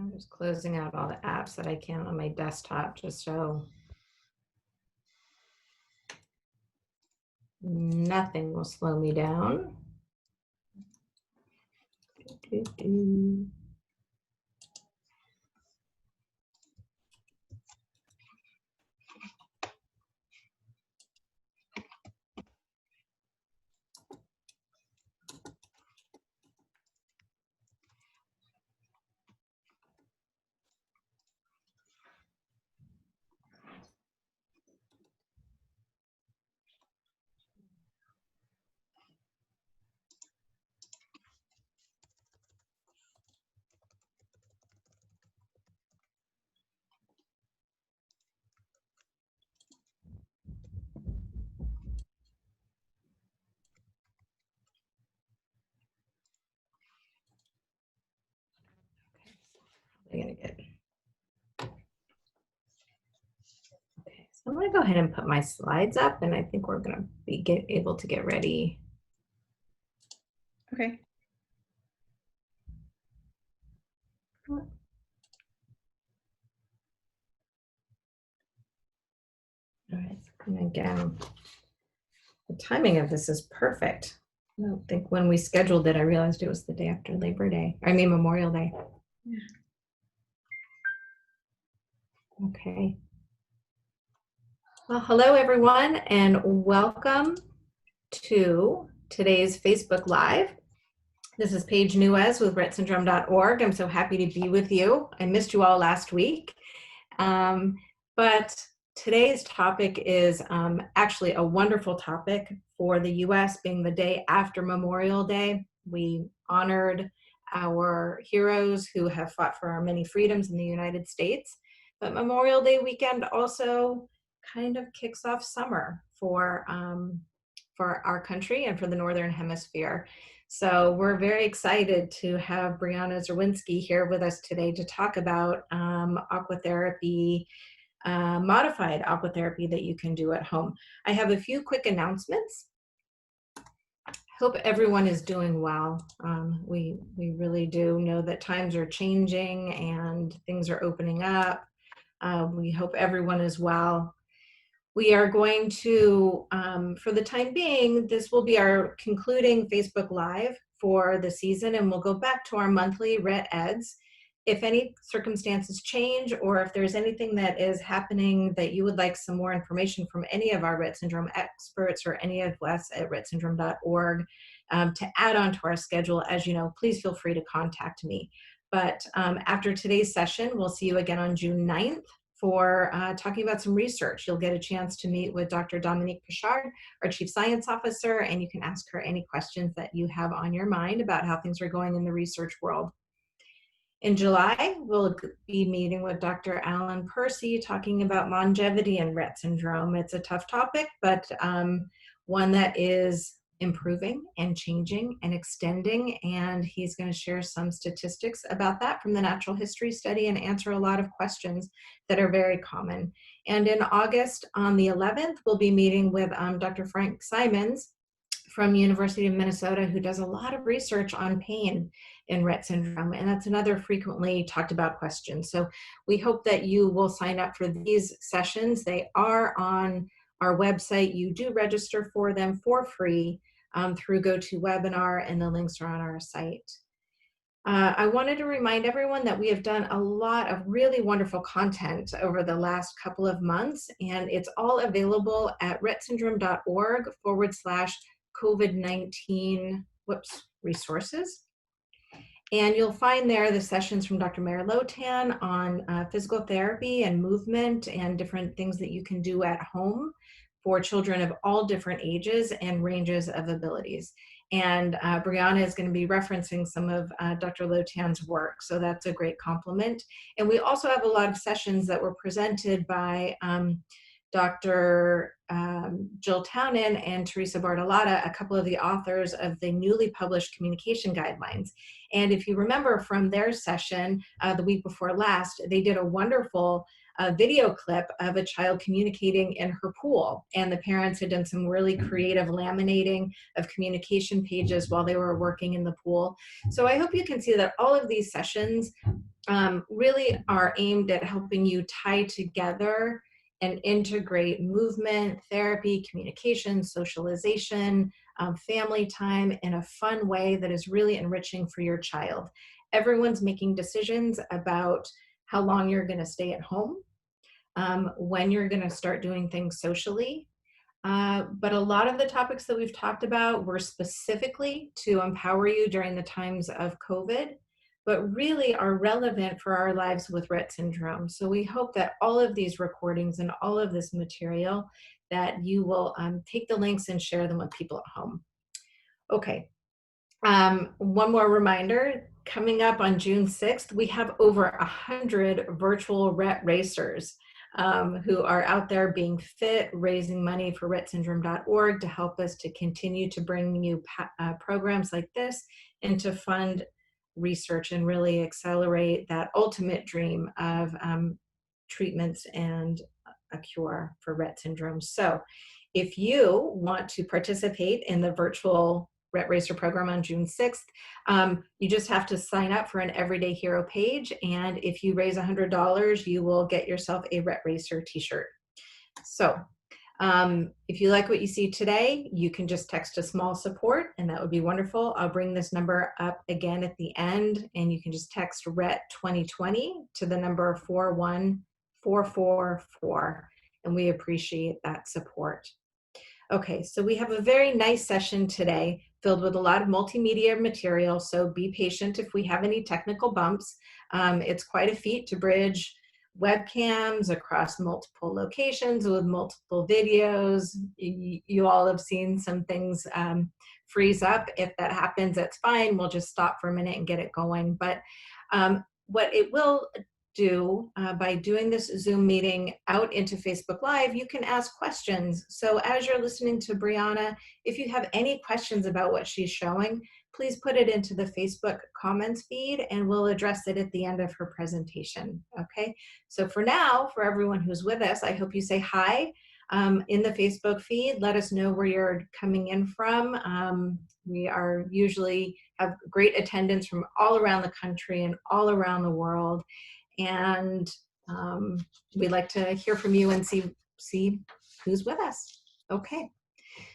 I'm just closing out all the apps that I can on my desktop just so nothing will slow me down. I'm gonna get. Okay, so I'm gonna go ahead and put my slides up, and I think we're gonna be able to get ready. Okay. All right, and again, the timing of this is perfect. I don't think when we scheduled it, I realized it was the day after Labor Day. I mean, Memorial Day. Yeah. Okay. Well, hello everyone, and welcome to today's Facebook Live. This is Paige Nuez with rettsyndrome.org. I'm so happy to be with you. I missed you all last week. But today's topic is actually a wonderful topic for the US, being the day after Memorial Day. We honored our heroes who have fought for our many freedoms in the United States. But Memorial Day weekend also kind of kicks off summer for our country and for the Northern Hemisphere. So we're very excited to have Briana Czerwinski here with us today to talk about aquatherapy, modified aquatherapy that you can do at home. I have a few quick announcements. Hope everyone is doing well. We really do know that times are changing and things are opening up. We hope everyone is well. We are going to, for the time being, this will be our concluding Facebook Live for the season, and we'll go back to our monthly Rett Eds. If any circumstances change, or if there's anything that is happening that you would like some more information from any of our Rett syndrome experts or any of us at rettsyndrome.org to add on to our schedule, as you know, please feel free to contact me. But after today's session, we'll see you again on June 9th. For talking about some research. You'll get a chance to meet with Dr. Dominique Pichard, our Chief Science Officer, and you can ask her any questions that you have on your mind about how things are going in the research world. In July, we'll be meeting with Dr. Alan Percy, talking about longevity and Rett syndrome. It's a tough topic, but one that is improving and changing and extending, and he's going to share some statistics about that from the natural history study and answer a lot of questions that are very common. And in August, on the 11th, we'll be meeting with Dr. Frank Simons from University of Minnesota, who does a lot of research on pain in Rett syndrome, and that's another frequently talked about question. So we hope that you will sign up for these sessions. They are on our website. You do register for them for free through GoToWebinar, and the links are on our site. I wanted to remind everyone that we have done a lot of really wonderful content over the last couple of months, and it's all available at rettsyndrome.org/COVID-19 resources. And you'll find there the sessions from Dr. Mary Lotan on physical therapy and movement and different things that you can do at home for children of all different ages and ranges of abilities. And Briana is going to be referencing some of Dr. Lotan's work, so that's a great compliment. And we also have a lot of sessions that were presented by Dr. Jill Townend and Teresa Bartolotta, a couple of the authors of the newly published communication guidelines. And if you remember from their session the week before last, they did a wonderful video clip of a child communicating in her pool. And the parents had done some really creative laminating of communication pages while they were working in the pool. So I hope you can see that all of these sessions really are aimed at helping you tie together and integrate movement, therapy, communication, socialization, family time in a fun way that is really enriching for your child. Everyone's making decisions about how long you're going to stay at home, when you're going to start doing things socially. But a lot of the topics that we've talked about were specifically to empower you during the times of COVID, but really are relevant for our lives with Rett syndrome. So we hope that all of these recordings and all of this material, that you will take the links and share them with people at home. Okay, one more reminder, coming up on June 6th, we have over 100 virtual Rett racers who are out there being fit, raising money for rettsyndrome.org to help us to continue to bring you programs like this and to fund research and really accelerate that ultimate dream of treatments and a cure for Rett syndrome. So if you want to participate in the virtual Rett Racer program on June 6th, you just have to sign up for an Everyday Hero page. And if you raise $100, you will get yourself a Rett Racer t-shirt. So if you like what you see today, you can just text a small support and that would be wonderful. I'll bring this number up again at the end and you can just text Rett 2020 to the number 41444 and we appreciate that support. Okay, so we have a very nice session today filled with a lot of multimedia material, so be patient if we have any technical bumps. It's quite a feat to bridge webcams across multiple locations with multiple videos. You all have seen some things freeze up. If that happens, that's fine. We'll just stop for a minute and get it going. But what it will do by doing this Zoom meeting out into Facebook Live, you can ask questions. So as you're listening to Briana, if you have any questions about what she's showing, please put it into the Facebook comments feed and we'll address it at the end of her presentation, okay? So for now, for everyone who's with us, I hope you say hi in the Facebook feed. Let us know where you're coming in from. We are usually have great attendance from all around the country and all around the world. And we'd like to hear from you and see who's with us. Okay.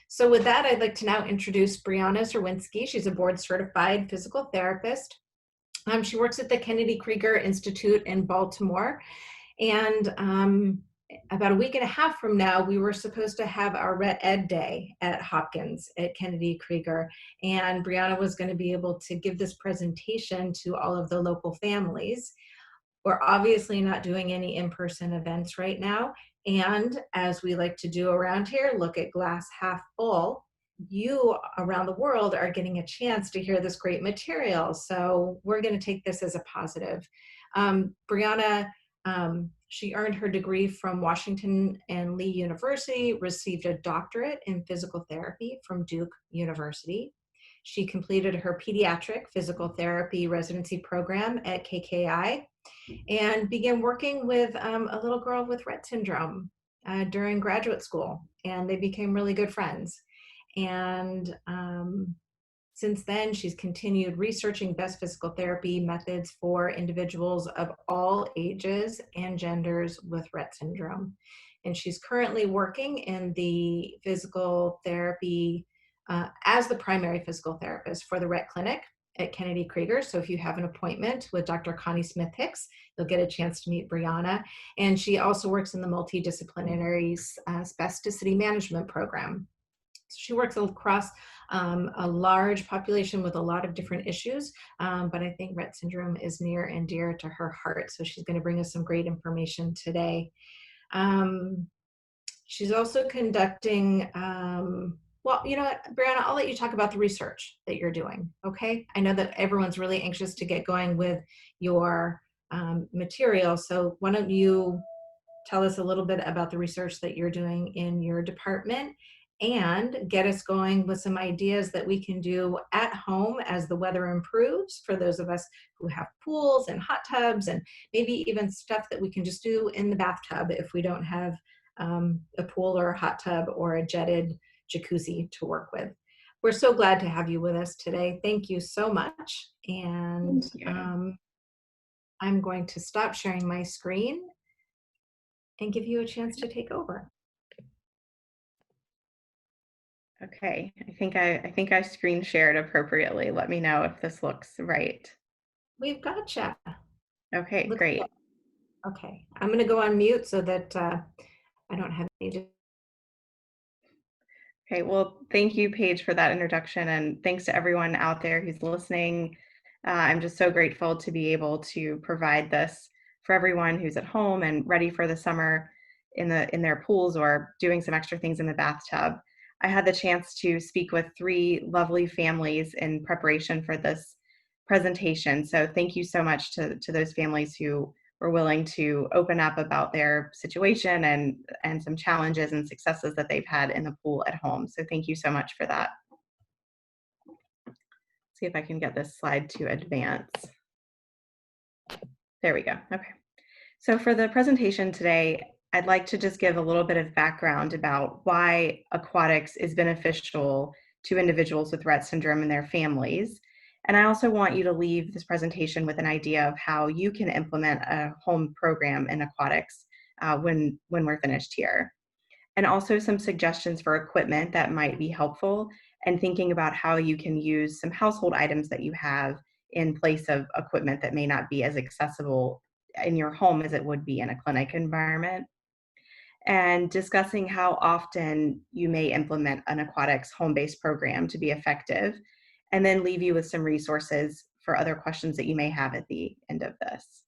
So with that, I'd like to now introduce Briana Czerwinski. She's a board certified physical therapist. She works at the Kennedy Krieger Institute in Baltimore. And about a week and a half from now, we were supposed to have our Rett Ed Day at Hopkins at Kennedy Krieger. And Briana was going to be able to give this presentation to all of the local families. We're obviously not doing any in-person events right now. And as we like to do around here, look at glass half full. You around the world are getting a chance to hear this great material. So we're going to take this as a positive. Briana, she earned her degree from Washington and Lee University, received a doctorate in physical therapy from Duke University. She completed her pediatric physical therapy residency program at KKI and began working with a little girl with Rett syndrome during graduate school, and they became really good friends. And since then, she's continued researching best physical therapy methods for individuals of all ages and genders with Rett syndrome. And she's currently working in the physical therapy as the primary physical therapist for the Rett Clinic at Kennedy Krieger. So if you have an appointment with Dr. Connie Smith-Hicks, you'll get a chance to meet Briana. And she also works in the multidisciplinary spasticity management program. So she works across a large population with a lot of different issues, but I think Rett syndrome is near and dear to her heart. So she's going to bring us some great information today. She's also conducting well, you know what, Briana, I'll let you talk about the research that you're doing, okay? I know that everyone's really anxious to get going with your material, so why don't you tell us a little bit about the research that you're doing in your department and get us going with some ideas that we can do at home as the weather improves for those of us who have pools and hot tubs, and maybe even stuff that we can just do in the bathtub if we don't have a pool or a hot tub or a jetted jacuzzi to work with. We're so glad to have you with us today. Thank you so much. And Yeah. I'm going to stop sharing my screen and give you a chance to take over. Okay, I think I screen shared appropriately. Let me know if this looks right. We've gotcha. Okay, Looks great. okay. I'm going to go on mute so that I don't have any. Okay, well, thank you, Paige, for that introduction, and thanks to everyone out there who's listening. I'm just so grateful to be able to provide this for everyone who's at home and ready for the summer in their pools or doing some extra things in the bathtub. I had the chance to speak with three lovely families in preparation for this presentation. So thank you so much to those families who were willing to open up about their situation and some challenges and successes that they've had in the pool at home. So thank you so much for that. See if I can get this slide to advance. There we go. Okay. So for the presentation today, I'd like to just give a little bit of background about why aquatics is beneficial to individuals with Rett syndrome and their families. And I also want you to leave this presentation with an idea of how you can implement a home program in aquatics when we're finished here. And also some suggestions for equipment that might be helpful, and thinking about how you can use some household items that you have in place of equipment that may not be as accessible in your home as it would be in a clinic environment, and discussing how often you may implement an aquatics home-based program to be effective, and then leave you with some resources for other questions that you may have at the end of this.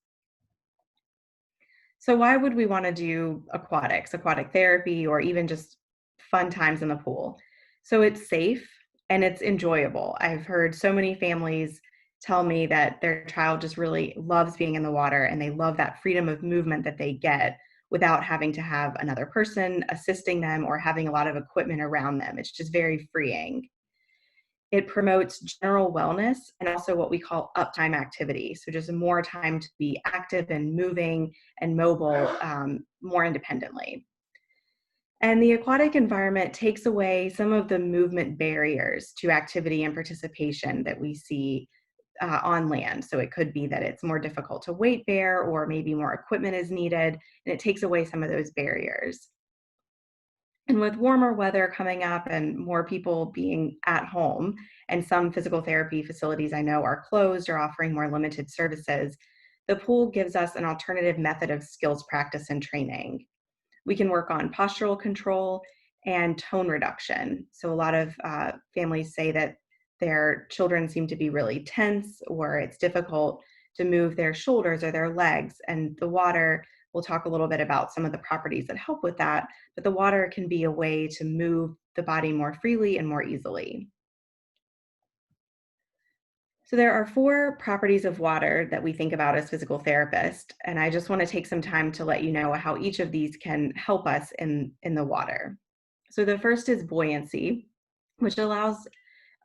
So why would we want to do aquatics, aquatic therapy, or even just fun times in the pool? So it's safe and it's enjoyable. I've heard so many families tell me that their child just really loves being in the water and they love that freedom of movement that they get without having to have another person assisting them or having a lot of equipment around them. It's just very freeing. It promotes general wellness and also what we call uptime activity. So just more time to be active and moving and mobile more independently. And the aquatic environment takes away some of the movement barriers to activity and participation that we see on land. So it could be that it's more difficult to weight bear, or maybe more equipment is needed, and it takes away some of those barriers. And with warmer weather coming up and more people being at home, and some physical therapy facilities I know are closed or offering more limited services, the pool gives us an alternative method of skills practice and training. We can work on postural control and tone reduction. So a lot of families say that their children seem to be really tense, or it's difficult to move their shoulders or their legs, and the water, we'll talk a little bit about some of the properties that help with that, but the water can be a way to move the body more freely and more easily. So there are 4 properties of water that we think about as physical therapists, and I just want to take some time to let you know how each of these can help us in the water. So the first is buoyancy, which allows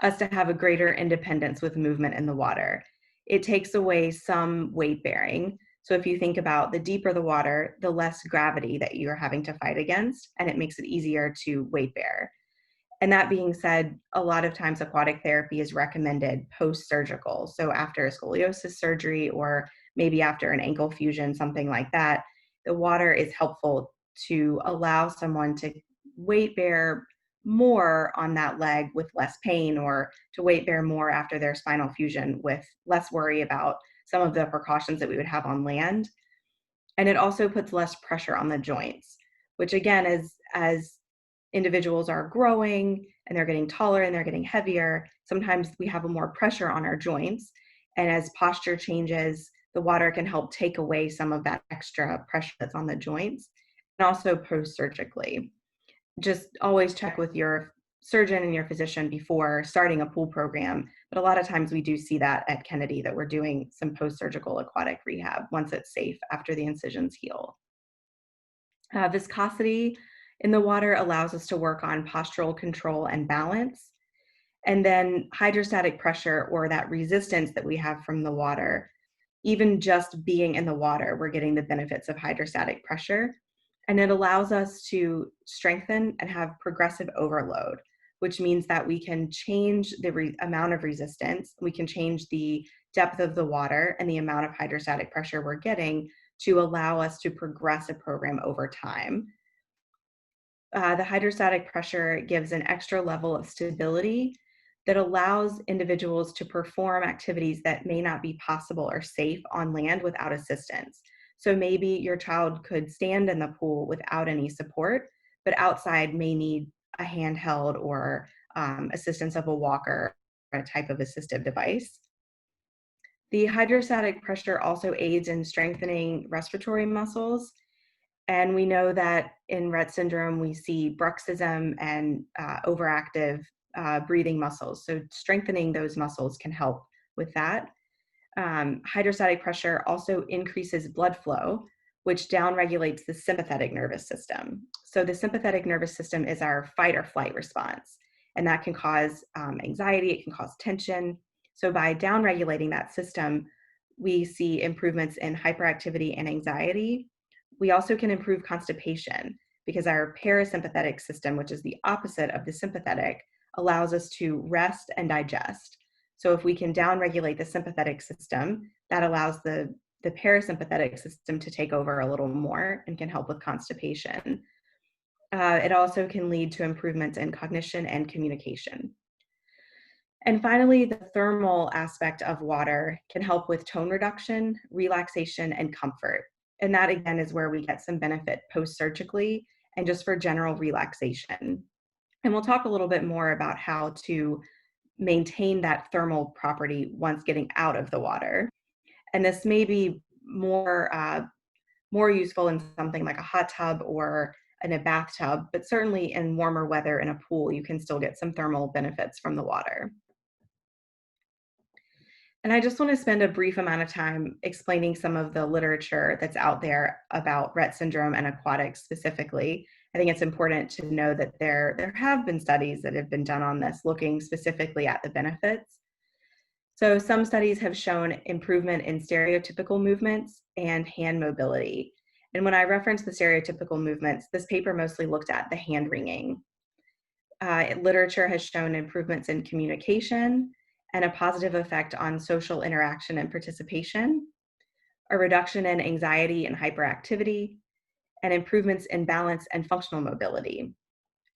us to have a greater independence with movement in the water. It takes away some weight bearing. So if you think about the deeper the water, the less gravity that you're having to fight against, and it makes it easier to weight bear. And that being said, a lot of times aquatic therapy is recommended post-surgical. So after a scoliosis surgery, or maybe after an ankle fusion, something like that, the water is helpful to allow someone to weight bear more on that leg with less pain, or to weight bear more after their spinal fusion with less worry about some of the precautions that we would have on land. And it also puts less pressure on the joints, which again, as individuals are growing and they're getting taller and they're getting heavier, sometimes we have more pressure on our joints. And as posture changes, the water can help take away some of that extra pressure that's on the joints. And also post-surgically, just always check with your surgeon and your physician before starting a pool program. But a lot of times we do see that at Kennedy, that we're doing some post-surgical aquatic rehab once it's safe after the incisions heal. Viscosity in the water allows us to work on postural control and balance. And then hydrostatic pressure, or that resistance that we have from the water, even just being in the water, we're getting the benefits of hydrostatic pressure. And it allows us to strengthen and have progressive overload, which means that we can change the amount of resistance, we can change the depth of the water and the amount of hydrostatic pressure we're getting to allow us to progress a program over time. The hydrostatic pressure gives an extra level of stability that allows individuals to perform activities that may not be possible or safe on land without assistance. So maybe your child could stand in the pool without any support, but outside may need a handheld or assistance of a walker or a type of assistive device. The hydrostatic pressure also aids in strengthening respiratory muscles. And we know that in Rett syndrome, we see bruxism and overactive breathing muscles. So strengthening those muscles can help with that. Hydrostatic pressure also increases blood flow, which downregulates the sympathetic nervous system. So the sympathetic nervous system is our fight or flight response, and that can cause anxiety, it can cause tension. So by downregulating that system, we see improvements in hyperactivity and anxiety. We also can improve constipation because our parasympathetic system, which is the opposite of the sympathetic, allows us to rest and digest. So if we can downregulate the sympathetic system, that allows the parasympathetic system to take over a little more and can help with constipation. It also can lead to improvements in cognition and communication. And finally, the thermal aspect of water can help with tone reduction, relaxation, and comfort. And that, again, is where we get some benefit post-surgically and just for general relaxation. And we'll talk a little bit more about how to maintain that thermal property once getting out of the water. And this may be more useful in something like a hot tub or in a bathtub, but certainly in warmer weather in a pool, you can still get some thermal benefits from the water. And I just want to spend a brief amount of time explaining some of the literature that's out there about Rett syndrome and aquatics specifically. I think it's important to know that there have been studies that have been done on this, looking specifically at the benefits. So some studies have shown improvement in stereotypical movements and hand mobility. And when I reference the stereotypical movements, this paper mostly looked at the hand wringing. Literature has shown improvements in communication and a positive effect on social interaction and participation, a reduction in anxiety and hyperactivity, and improvements in balance and functional mobility.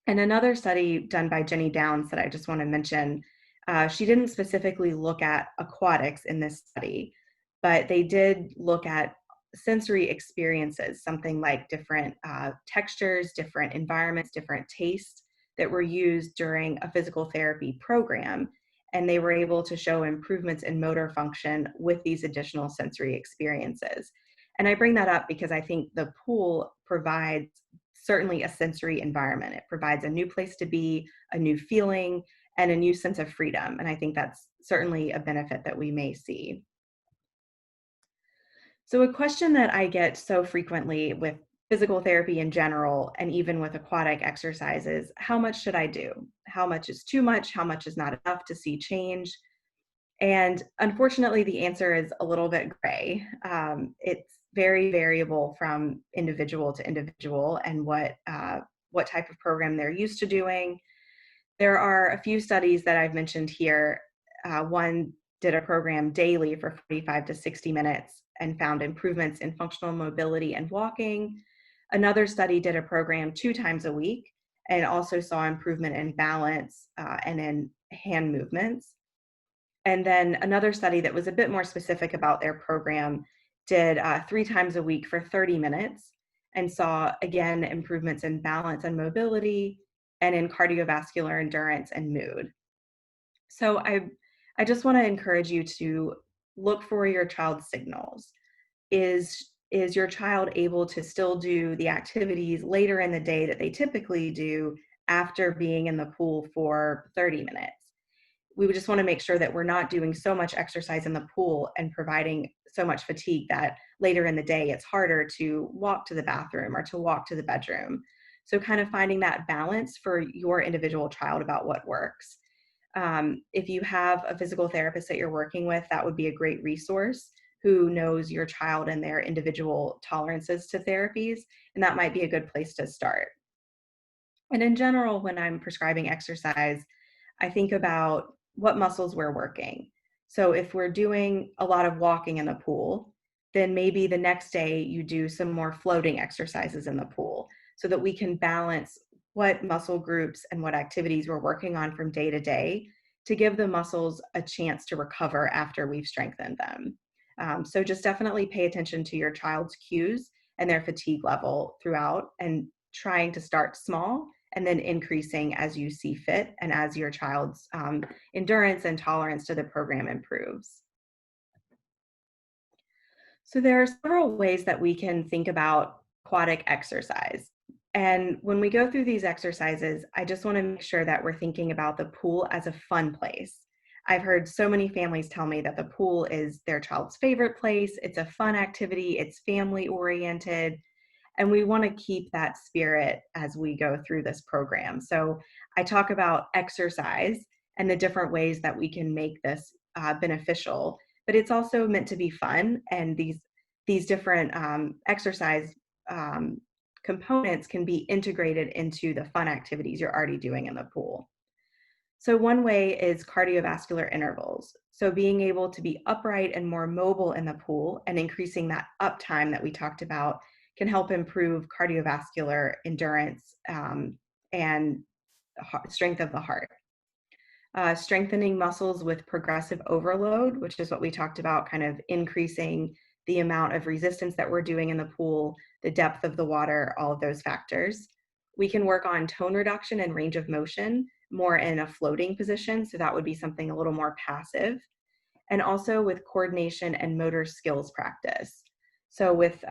And another study done by Jenny Downs that I just want to mention, she didn't specifically look at aquatics in this study, but they did look at sensory experiences, something like different textures, different environments, different tastes that were used during a physical therapy program. And they were able to show improvements in motor function with these additional sensory experiences. And I bring that up because I think the pool provides certainly a sensory environment. It provides a new place to be, a new feeling, and a new sense of freedom. And I think that's certainly a benefit that we may see. So a question that I get so frequently with physical therapy in general, and even with aquatic exercises, how much should I do? How much is too much? How much is not enough to see change? And unfortunately, the answer is a little bit gray. It's very variable from individual to individual and what type of program they're used to doing. There are a few studies that I've mentioned here. One did a program daily for 45 to 60 minutes and found improvements in functional mobility and walking. Another study did a program 2 times a week and also saw improvement in balance and in hand movements. And then another study that was a bit more specific about their program did 3 times a week for 30 minutes and saw, again, improvements in balance and mobility and in cardiovascular endurance and mood. So I just want to encourage you to look for your child's signals. Is your child able to still do the activities later in the day that they typically do after being in the pool for 30 minutes? We would just want to make sure that we're not doing so much exercise in the pool and providing so much fatigue that later in the day it's harder to walk to the bathroom or to walk to the bedroom. So kind of finding that balance for your individual child about what works. If you have a physical therapist that you're working with, that would be a great resource who knows your child and their individual tolerances to therapies, and that might be a good place to start. And in general, when I'm prescribing exercise, I think about what muscles we're working. So if we're doing a lot of walking in the pool, then maybe the next day you do some more floating exercises in the pool so that we can balance what muscle groups and what activities we're working on from day to day to give the muscles a chance to recover after we've strengthened them. So just definitely pay attention to your child's cues and their fatigue level throughout, and trying to start small and then increasing as you see fit and as your child's endurance and tolerance to the program improves. So there are several ways that we can think about aquatic exercise. And when we go through these exercises, I just want to make sure that we're thinking about the pool as a fun place. I've heard so many families tell me that the pool is their child's favorite place. It's a fun activity. It's family oriented. And we want to keep that spirit as we go through this program. So I talk about exercise and the different ways that we can make this beneficial, but it's also meant to be fun. And these different exercise components can be integrated into the fun activities you're already doing in the pool. So one way is cardiovascular intervals. So being able to be upright and more mobile in the pool and increasing that uptime that we talked about can help improve cardiovascular endurance and strength of the heart. Strengthening muscles with progressive overload, which is what we talked about, kind of increasing the amount of resistance that we're doing in the pool, the depth of the water, all of those factors. We can work on tone reduction and range of motion more in a floating position. So that would be something a little more passive. And also with coordination and motor skills practice. So with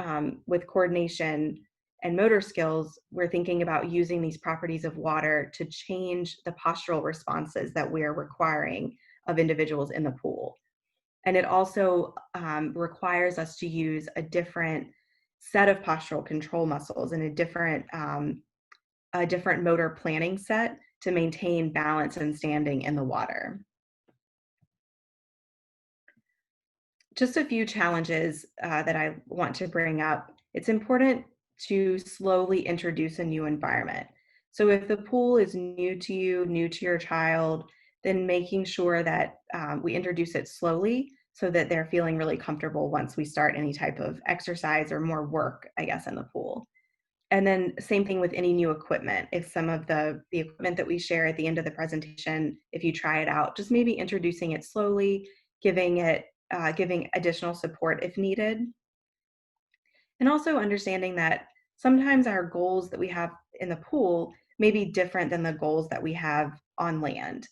coordination and motor skills, we're thinking about using these properties of water to change the postural responses that we're requiring of individuals in the pool. And it also requires us to use a different set of postural control muscles and a different motor planning set to maintain balance and standing in the water. Just a few challenges that I want to bring up. It's important to slowly introduce a new environment. So if the pool is new to you, new to your child, then making sure that we introduce it slowly so that they're feeling really comfortable once we start any type of exercise or more work, I guess, in the pool. And then same thing with any new equipment. If some of the equipment that we share at the end of the presentation, if you try it out, just maybe introducing it slowly, giving additional support if needed. And also understanding that sometimes our goals that we have in the pool may be different than the goals that we have on land.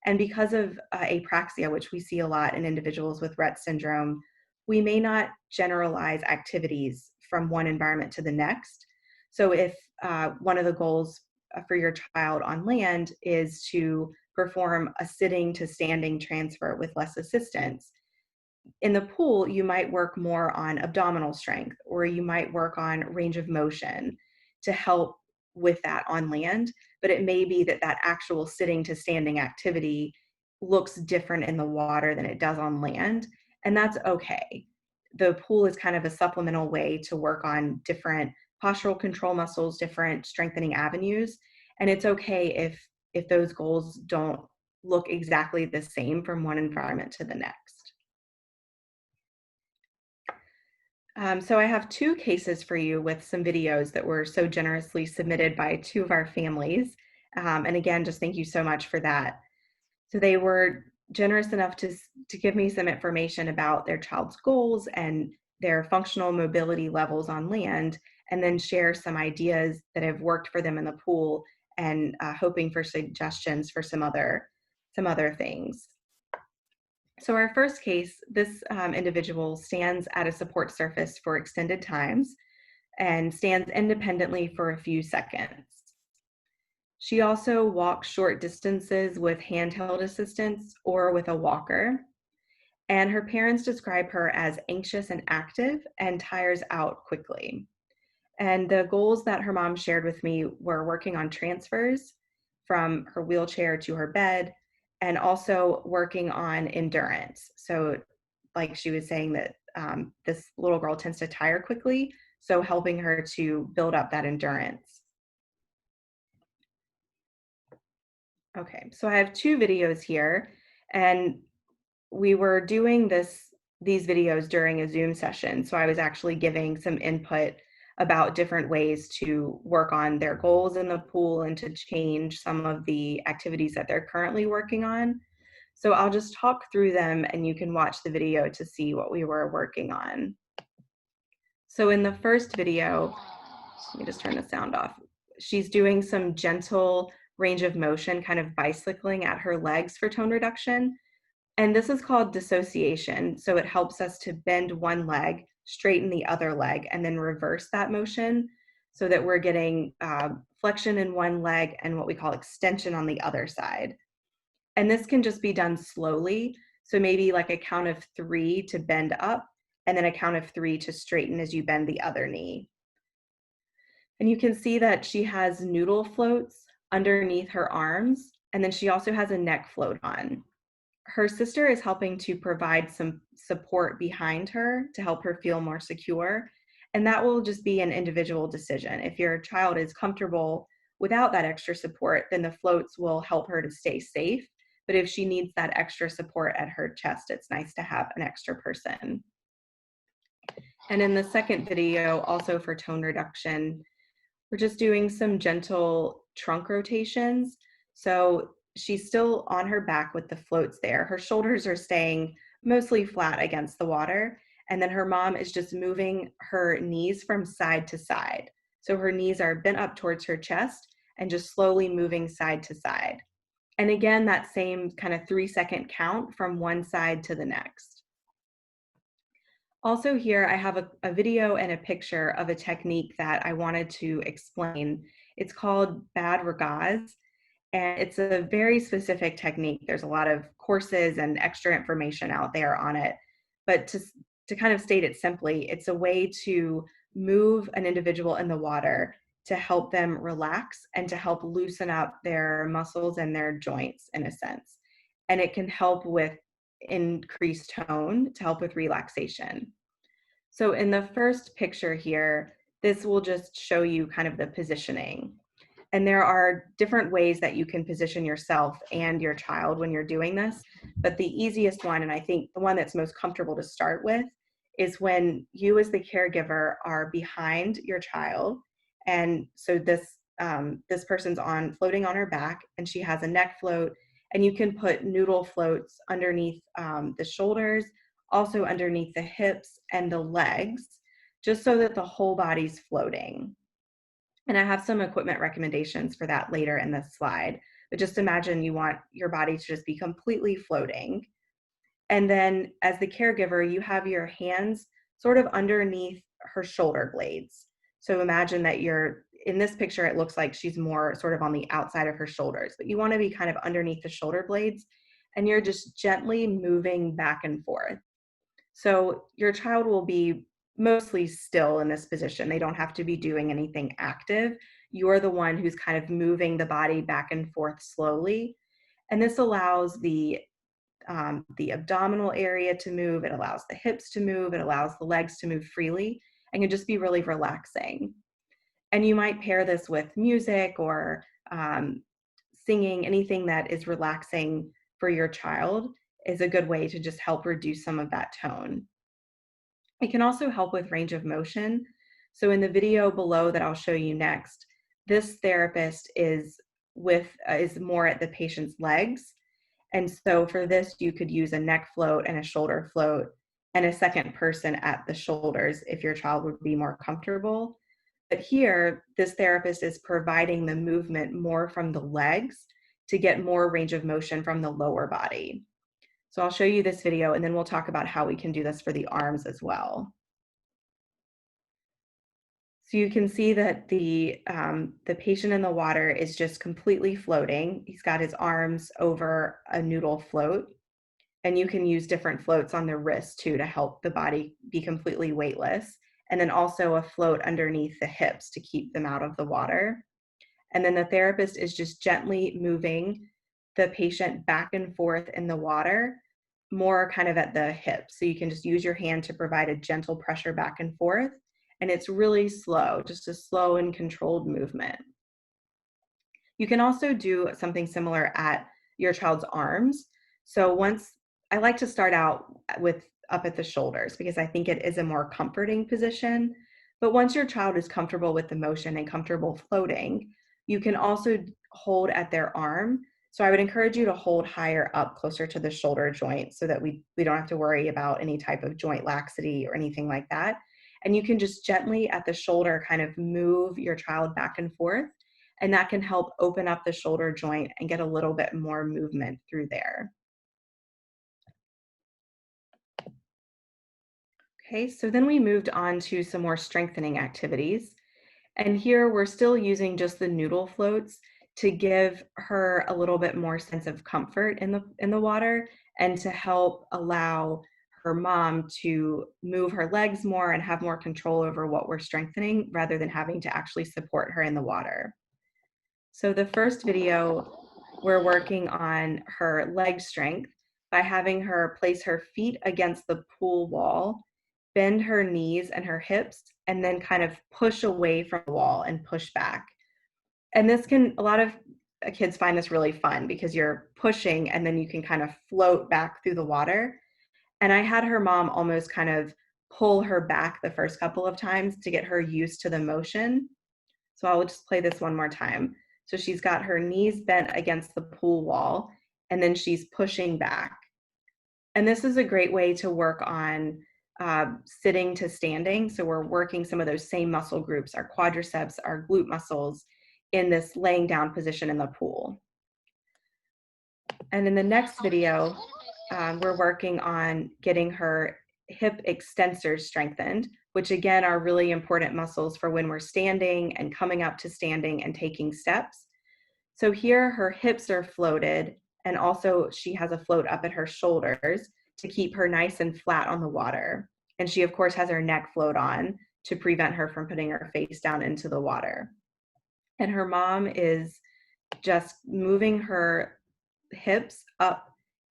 And because of apraxia, which we see a lot in individuals with Rett syndrome, we may not generalize activities from one environment to the next. So if one of the goals for your child on land is to perform a sitting to standing transfer with less assistance, in the pool, you might work more on abdominal strength, or you might work on range of motion to help with that on land. But it may be that that actual sitting to standing activity looks different in the water than it does on land. And that's okay. The pool is kind of a supplemental way to work on different postural control muscles, different strengthening avenues. And it's okay if those goals don't look exactly the same from one environment to the next. So I have two cases for you with some videos that were so generously submitted by two of our families. And again, just thank you so much for that. So they were generous enough to give me some information about their child's goals and their functional mobility levels on land, and then share some ideas that have worked for them in the pool, and hoping for suggestions for some other things. So our first case, this individual stands at a support surface for extended times and stands independently for a few seconds. She also walks short distances with handheld assistance or with a walker. And her parents describe her as anxious and active and tires out quickly. And the goals that her mom shared with me were working on transfers from her wheelchair to her bed, and also working on endurance. So, like she was saying, that this little girl tends to tire quickly, so helping her to build up that endurance. Okay, so I have two videos here, and we were doing these videos during a Zoom session. So I was actually giving some input about different ways to work on their goals in the pool and to change some of the activities that they're currently working on. So I'll just talk through them and you can watch the video to see what we were working on. So in the first video, let me just turn the sound off. She's doing some gentle range of motion, kind of bicycling at her legs for tone reduction. And this is called dissociation. So it helps us to bend one leg, straighten the other leg, and then reverse that motion so that we're getting flexion in one leg and what we call extension on the other side. And this can just be done slowly. So maybe like a count of 3 to bend up, and then a count of 3 to straighten as you bend the other knee. And you can see that she has noodle floats underneath her arms, and then she also has a neck float on. Her sister is helping to provide some support behind her to help her feel more secure. And that will just be an individual decision. If your child is comfortable without that extra support, then the floats will help her to stay safe. But if she needs that extra support at her chest, it's nice to have an extra person. And in the second video, also for tone reduction, we're just doing some gentle trunk rotations. So she's still on her back with the floats there. Her shoulders are staying mostly flat against the water. And then her mom is just moving her knees from side to side. So her knees are bent up towards her chest and just slowly moving side to side. And again, that same kind of 3-second count from one side to the next. Also here, I have a video and a picture of a technique that I wanted to explain. It's called bad regas, and it's a very specific technique. There's a lot of courses and extra information out there on it. But to kind of state it simply, it's a way to move an individual in the water to help them relax and to help loosen up their muscles and their joints in a sense. And it can help with increased tone to help with relaxation. So in the first picture here, this will just show you kind of the positioning. And there are different ways that you can position yourself and your child when you're doing this. But the easiest one, and I think the one that's most comfortable to start with, is when you as the caregiver are behind your child. And so this person's floating on her back, and she has a neck float, and you can put noodle floats underneath the shoulders, also underneath the hips and the legs, just so that the whole body's floating. And I have some equipment recommendations for that later in this slide. But just imagine you want your body to just be completely floating. And then as the caregiver, you have your hands sort of underneath her shoulder blades. So imagine that in this picture, it looks like she's more sort of on the outside of her shoulders, but you want to be kind of underneath the shoulder blades, and you're just gently moving back and forth. So your child will be mostly still in this position. They don't have to be doing anything active. You're the one who's kind of moving the body back and forth slowly. And this allows the abdominal area to move. It allows the hips to move. It allows the legs to move freely, and can just be really relaxing. And you might pair this with music or singing. Anything that is relaxing for your child is a good way to just help reduce some of that tone. It can also help with range of motion. So in the video below that I'll show you next, this therapist is more at the patient's legs. And so for this, you could use a neck float and a shoulder float and a second person at the shoulders if your child would be more comfortable. But here, this therapist is providing the movement more from the legs to get more range of motion from the lower body. So I'll show you this video, and then we'll talk about how we can do this for the arms as well. So you can see that the patient in the water is just completely floating. He's got his arms over a noodle float, And you can use different floats on the wrist too to help the body be completely weightless. And then also a float underneath the hips to keep them out of the water. And then the therapist is just gently moving the patient back and forth in the water, more kind of at the hips. So you can just use your hand to provide a gentle pressure back and forth. And it's really slow, just a slow and controlled movement. You can also do something similar at your child's arms. So once I like to start out with up at the shoulders because I think it is a more comforting position. But once your child is comfortable with the motion and comfortable floating, you can also hold at their arm. So I would encourage you to hold higher up closer to the shoulder joint so that we don't have to worry about any type of joint laxity or anything like that. And you can just gently at the shoulder kind of move your child back and forth. And that can help open up the shoulder joint and get a little bit more movement through there. Okay, so then we moved on to some more strengthening activities. And here we're still using just the noodle floats to give her a little bit more sense of comfort in the water and to help allow her mom to move her legs more and have more control over what we're strengthening rather than having to actually support her in the water. So the first video, we're working on her leg strength by having her place her feet against the pool wall, bend her knees and her hips, and then kind of push away from the wall and push back. And a lot of kids find this really fun because you're pushing and then you can kind of float back through the water. And I had her mom almost kind of pull her back the first couple of times to get her used to the motion. So I'll just play this one more time. So she's got her knees bent against the pool wall, and then she's pushing back. And this is a great way to work on sitting to standing. So we're working some of those same muscle groups, our quadriceps, our glute muscles, in this laying down position in the pool. And in the next video, we're working on getting her hip extensors strengthened, which again are really important muscles for when we're standing and coming up to standing and taking steps. So here her hips are floated, and also she has a float up at her shoulders to keep her nice and flat on the water. And she of course has her neck float on to prevent her from putting her face down into the water. And her mom is just moving her hips up,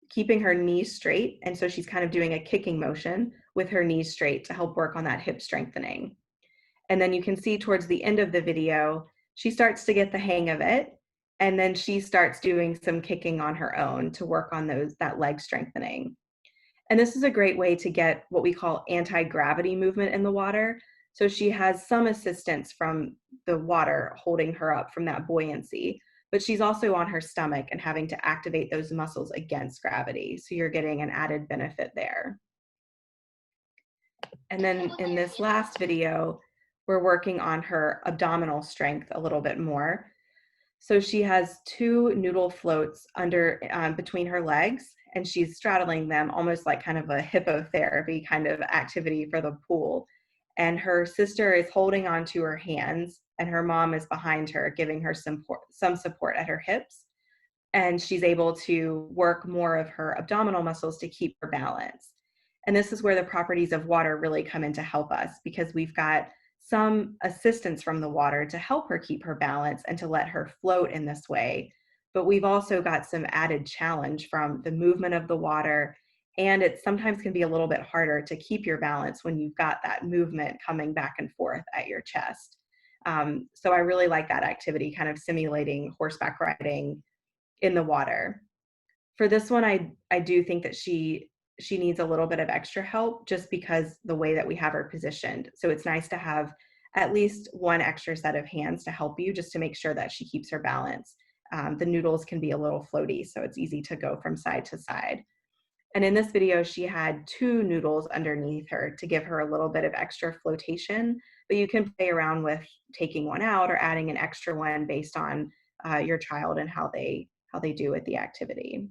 keeping her knees straight. And so she's kind of doing a kicking motion with her knees straight to help work on that hip strengthening. And then you can see towards the end of the video, she starts to get the hang of it. And then she starts doing some kicking on her own to work on that leg strengthening. And this is a great way to get what we call anti-gravity movement in the water. So she has some assistance from the water holding her up from that buoyancy, but she's also on her stomach and having to activate those muscles against gravity. So you're getting an added benefit there. And then in this last video, we're working on her abdominal strength a little bit more. So she has two noodle floats under between her legs, and she's straddling them almost like kind of a hippotherapy kind of activity for the pool. And her sister is holding onto her hands, and her mom is behind her, giving her some support at her hips. And she's able to work more of her abdominal muscles to keep her balance. And this is where the properties of water really come in to help us, because we've got some assistance from the water to help her keep her balance and to let her float in this way. But we've also got some added challenge from the movement of the water. And it sometimes can be a little bit harder to keep your balance when you've got that movement coming back and forth at your chest. So I really like that activity, kind of simulating horseback riding in the water. For this one, I do think that she needs a little bit of extra help just because the way that we have her positioned. So it's nice to have at least one extra set of hands to help you just to make sure that she keeps her balance. The noodles can be a little floaty, so it's easy to go from side to side. And in this video, she had two noodles underneath her to give her a little bit of extra flotation, but you can play around with taking one out or adding an extra one based on your child and how they do with the activity.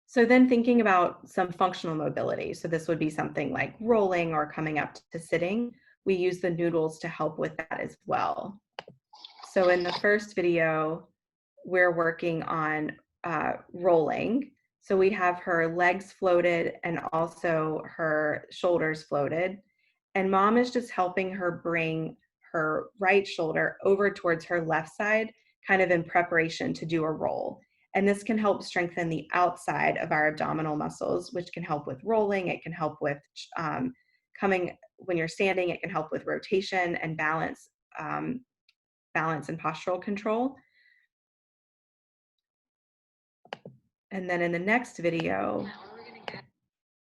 So then thinking about some functional mobility. So this would be something like rolling or coming up to sitting. We use the noodles to help with that as well. So in the first video, we're working on rolling. So we have her legs floated and also her shoulders floated. And mom is just helping her bring her right shoulder over towards her left side, kind of in preparation to do a roll. And this can help strengthen the outside of our abdominal muscles, which can help with rolling. It can help with coming when you're standing. It can help with rotation and balance and postural control. And then in the next video,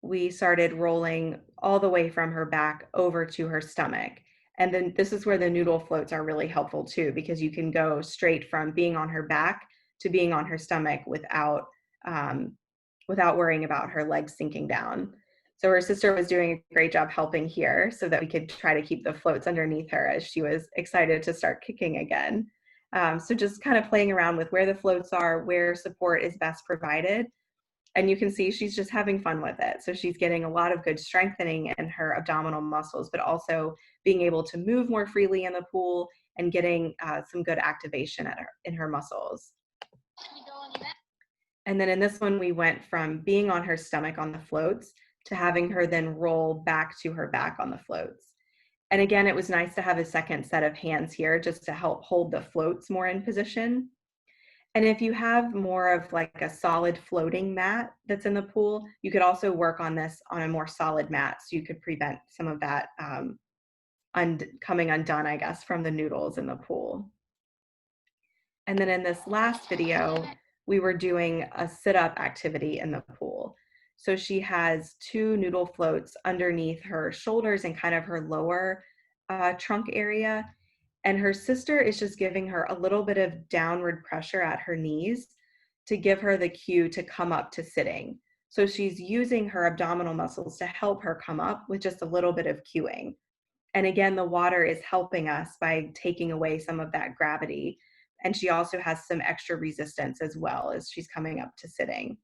we started rolling all the way from her back over to her stomach. And then this is where the noodle floats are really helpful too, because you can go straight from being on her back to being on her stomach without worrying about her legs sinking down. So her sister was doing a great job helping here so that we could try to keep the floats underneath her as she was excited to start kicking again. So just kind of playing around with where the floats are, where support is best provided. And you can see she's just having fun with it. So she's getting a lot of good strengthening in her abdominal muscles, but also being able to move more freely in the pool and getting some good activation in her muscles. And then in this one, we went from being on her stomach on the floats to having her then roll back to her back on the floats. And again, it was nice to have a second set of hands here just to help hold the floats more in position. And if you have more of like a solid floating mat that's in the pool, you could also work on this on a more solid mat so you could prevent some of that coming undone, I guess, from the noodles in the pool. And then in this last video, we were doing a sit-up activity in the pool. So she has 2 noodle floats underneath her shoulders and kind of her lower trunk area. And her sister is just giving her a little bit of downward pressure at her knees to give her the cue to come up to sitting. So she's using her abdominal muscles to help her come up with just a little bit of cueing. And again, the water is helping us by taking away some of that gravity. And she also has some extra resistance as well as she's coming up to sitting.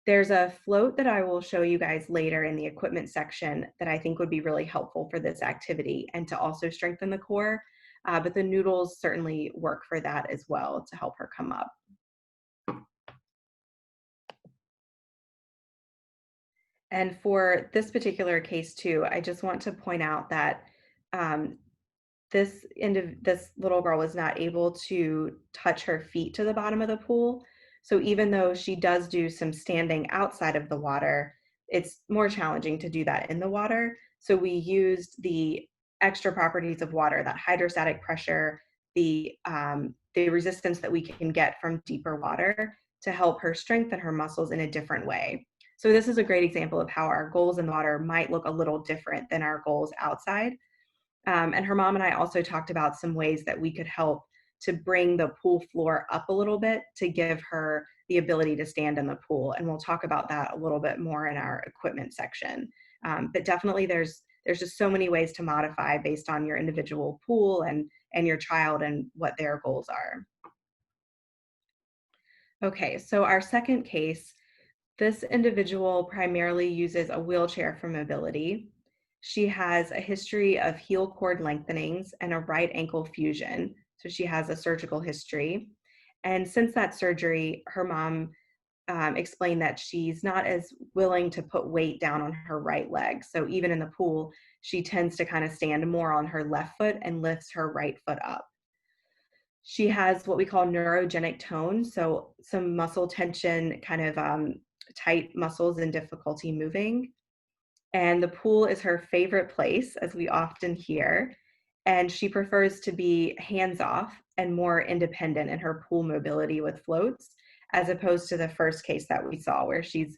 There's a float that I will show you guys later in the equipment section that I think would be really helpful for this activity and to also strengthen the core. But the noodles certainly work for that as well to help her come up. And for this particular case too, I just want to point out that this little girl was not able to touch her feet to the bottom of the pool. So even though she does do some standing outside of the water, it's more challenging to do that in the water. So we used the extra properties of water, that hydrostatic pressure, the resistance that we can get from deeper water to help her strengthen her muscles in a different way. So this is a great example of how our goals in the water might look a little different than our goals outside. And her mom and I also talked about some ways that we could help to bring the pool floor up a little bit to give her the ability to stand in the pool. And we'll talk about that a little bit more in our equipment section. But definitely there's just so many ways to modify based on your individual pool and your child and what their goals are. Okay, so our second case, this individual primarily uses a wheelchair for mobility. She has a history of heel cord lengthenings and a right ankle fusion. So she has a surgical history. And since that surgery, her mom explained that she's not as willing to put weight down on her right leg. So even in the pool, she tends to kind of stand more on her left foot and lifts her right foot up. She has what we call neurogenic tone, so some muscle tension, kind of tight muscles and difficulty moving. And the pool is her favorite place, as we often hear. And she prefers to be hands-off and more independent in her pool mobility with floats, as opposed to the first case that we saw, where she's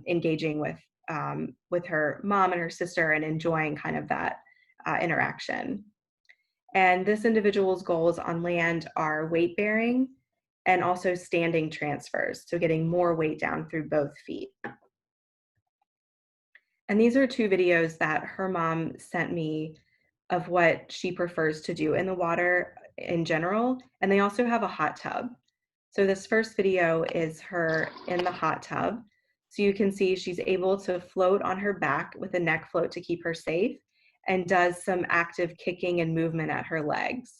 engaging with her mom and her sister and enjoying kind of that interaction. And this individual's goals on land are weight bearing and also standing transfers, so getting more weight down through both feet. And these are 2 videos that her mom sent me of what she prefers to do in the water in general, and they also have a hot tub. So this first video is her in the hot tub. So you can see she's able to float on her back with a neck float to keep her safe and does some active kicking and movement at her legs.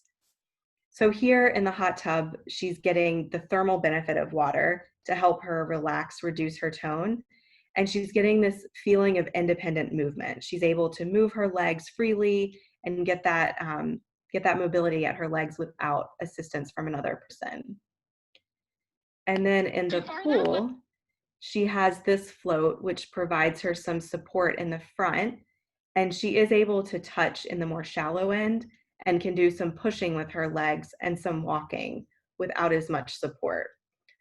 So here in the hot tub, she's getting the thermal benefit of water to help her relax, reduce her tone. And she's getting this feeling of independent movement. She's able to move her legs freely and get that mobility at her legs without assistance from another person. And then in the pool, she has this float, which provides her some support in the front, and she is able to touch in the more shallow end and can do some pushing with her legs and some walking without as much support.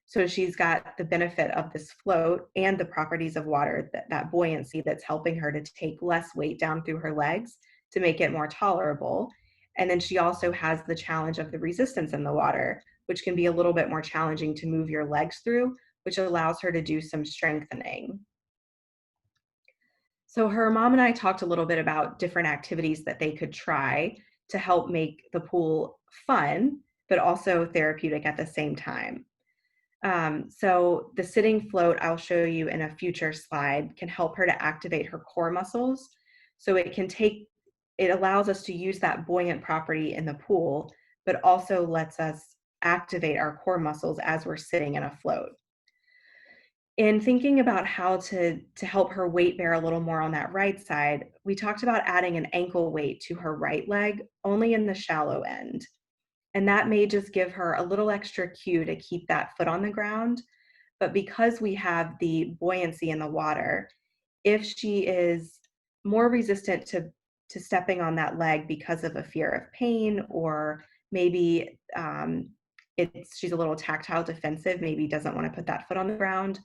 So she's got the benefit of this float and the properties of water, that buoyancy that's helping her to take less weight down through her legs to make it more tolerable. And then she also has the challenge of the resistance in the water, which can be a little bit more challenging to move your legs through, which allows her to do some strengthening. So her mom and I talked a little bit about different activities that they could try to help make the pool fun, but also therapeutic at the same time. So the sitting float, I'll show you in a future slide, can help her to activate her core muscles. So it allows us to use that buoyant property in the pool, but also lets us activate our core muscles as we're sitting in a float. In thinking about how to help her weight bear a little more on that right side, we talked about adding an ankle weight to her right leg, only in the shallow end. And that may just give her a little extra cue to keep that foot on the ground. But because we have the buoyancy in the water, if she is more resistant to stepping on that leg because of a fear of pain, or maybe she's a little tactile defensive, maybe doesn't want to put that foot on the ground,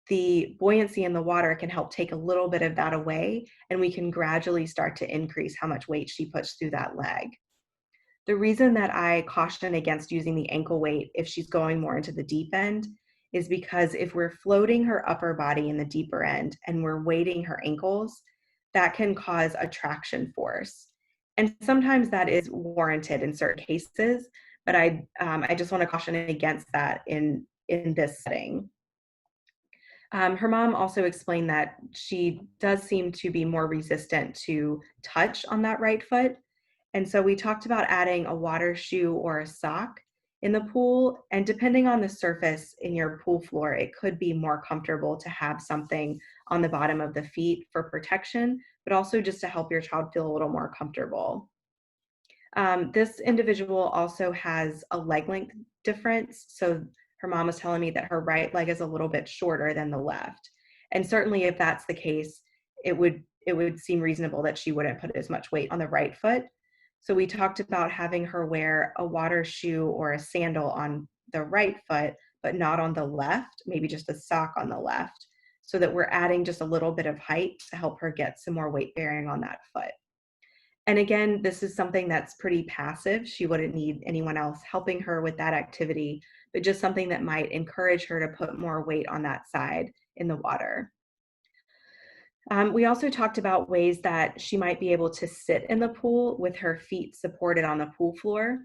the buoyancy in the water can help take a little bit of that away, and we can gradually start to increase how much weight she puts through that leg. The reason that I caution against using the ankle weight if she's going more into the deep end is because if we're floating her upper body in the deeper end and we're weighting her ankles, that can cause a traction force. And sometimes that is warranted in certain cases, but I just want to caution against that in this setting. Her mom also explained that she does seem to be more resistant to touch on that right foot. And so we talked about adding a water shoe or a sock in the pool. And depending on the surface in your pool floor, it could be more comfortable to have something on the bottom of the feet for protection, but also just to help your child feel a little more comfortable. This individual also has a leg length difference. So her mom was telling me that her right leg is a little bit shorter than the left. And certainly if that's the case, it would seem reasonable that she wouldn't put as much weight on the right foot. So we talked about having her wear a water shoe or a sandal on the right foot, but not on the left, maybe just a sock on the left, so that we're adding just a little bit of height to help her get some more weight bearing on that foot. And again, this is something that's pretty passive. She wouldn't need anyone else helping her with that activity, but just something that might encourage her to put more weight on that side in the water. We also talked about ways that she might be able to sit in the pool with her feet supported on the pool floor.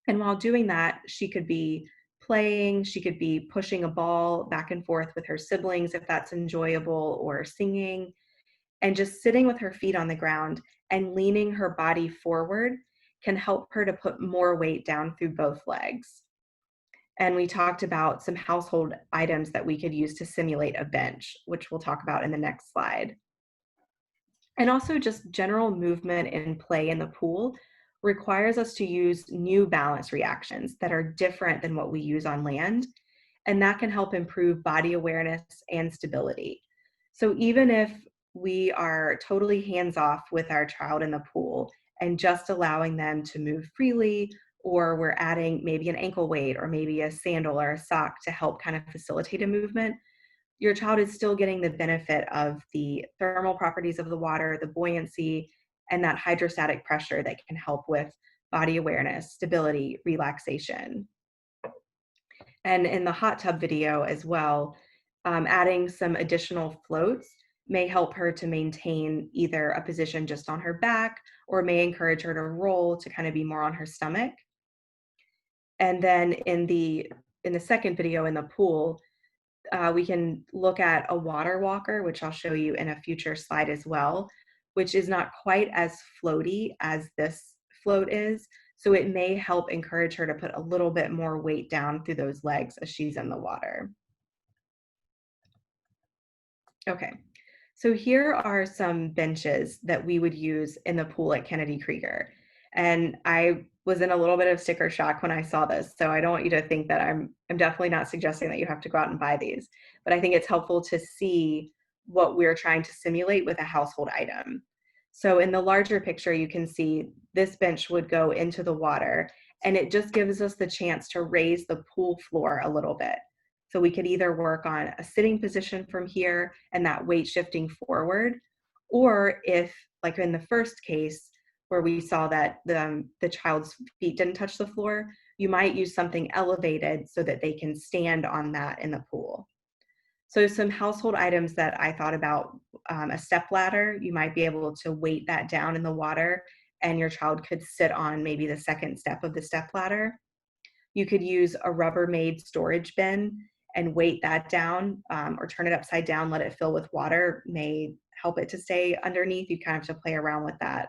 And while doing that, she could be playing, she could be pushing a ball back and forth with her siblings if that's enjoyable, or singing, and just sitting with her feet on the ground and leaning her body forward can help her to put more weight down through both legs. And we talked about some household items that we could use to simulate a bench, which we'll talk about in the next slide. And also just general movement and play in the pool requires us to use new balance reactions that are different than what we use on land. And that can help improve body awareness and stability. So even if we are totally hands-off with our child in the pool and just allowing them to move freely, or we're adding maybe an ankle weight or maybe a sandal or a sock to help kind of facilitate a movement, your child is still getting the benefit of the thermal properties of the water, the buoyancy, and that hydrostatic pressure that can help with body awareness, stability, relaxation. And in the hot tub video as well, adding some additional floats may help her to maintain either a position just on her back, or may encourage her to roll to kind of be more on her stomach. And then in the second video in the pool, we can look at a water walker, which I'll show you in a future slide as well, which is not quite as floaty as this float is. So it may help encourage her to put a little bit more weight down through those legs as she's in the water. Okay, so here are some benches that we would use in the pool at Kennedy Krieger. And I was in a little bit of sticker shock when I saw this. So I don't want you to think that I'm definitely not suggesting that you have to go out and buy these, but I think it's helpful to see what we're trying to simulate with a household item. So in the larger picture, you can see this bench would go into the water, and it just gives us the chance to raise the pool floor a little bit. So we could either work on a sitting position from here and that weight shifting forward, or if, like in the first case, where we saw that the child's feet didn't touch the floor, you might use something elevated so that they can stand on that in the pool. So some household items that I thought about, a step ladder, you might be able to weight that down in the water and your child could sit on maybe the second step of the step ladder. You could use a Rubbermaid storage bin and weight that down, or turn it upside down, let it fill with water, may help it to stay underneath. You kind of have to play around with that.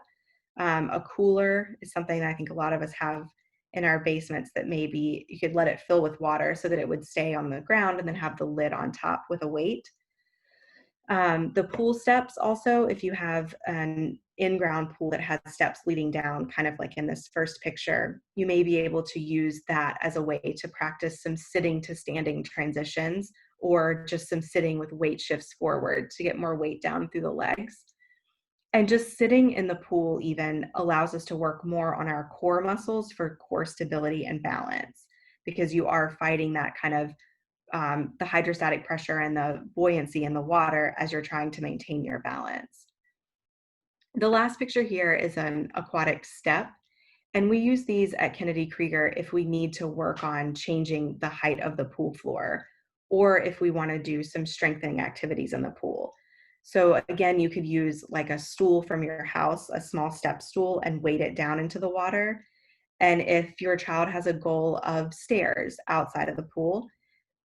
A cooler is something that I think a lot of us have in our basements that maybe you could let it fill with water so that it would stay on the ground and then have the lid on top with a weight. The pool steps also, if you have an in-ground pool that has steps leading down, kind of like in this first picture, you may be able to use that as a way to practice some sitting to standing transitions, or just some sitting with weight shifts forward to get more weight down through the legs. And just sitting in the pool even allows us to work more on our core muscles for core stability and balance, because you are fighting that kind of the hydrostatic pressure and the buoyancy in the water as you're trying to maintain your balance. The last picture here is an aquatic step, and we use these at Kennedy Krieger if we need to work on changing the height of the pool floor, or if we want to do some strengthening activities in the pool. So again, you could use like a stool from your house, a small step stool, and weight it down into the water. And if your child has a goal of stairs outside of the pool,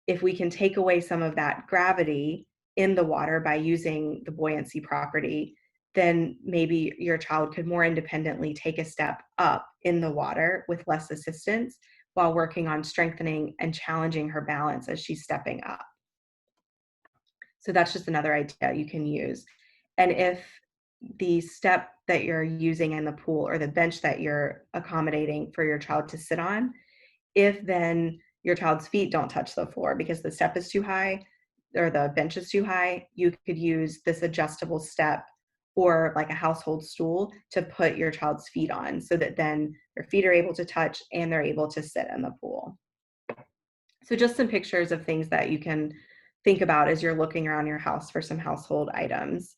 if we can take away some of that gravity in the water by using the buoyancy property, then maybe your child could more independently take a step up in the water with less assistance while working on strengthening and challenging her balance as she's stepping up. So that's just another idea you can use. And if the step that you're using in the pool or the bench that you're accommodating for your child to sit on, if then your child's feet don't touch the floor because the step is too high or the bench is too high, you could use this adjustable step or like a household stool to put your child's feet on, so that then their feet are able to touch and they're able to sit in the pool. So just some pictures of things that you can think about as you're looking around your house for some household items.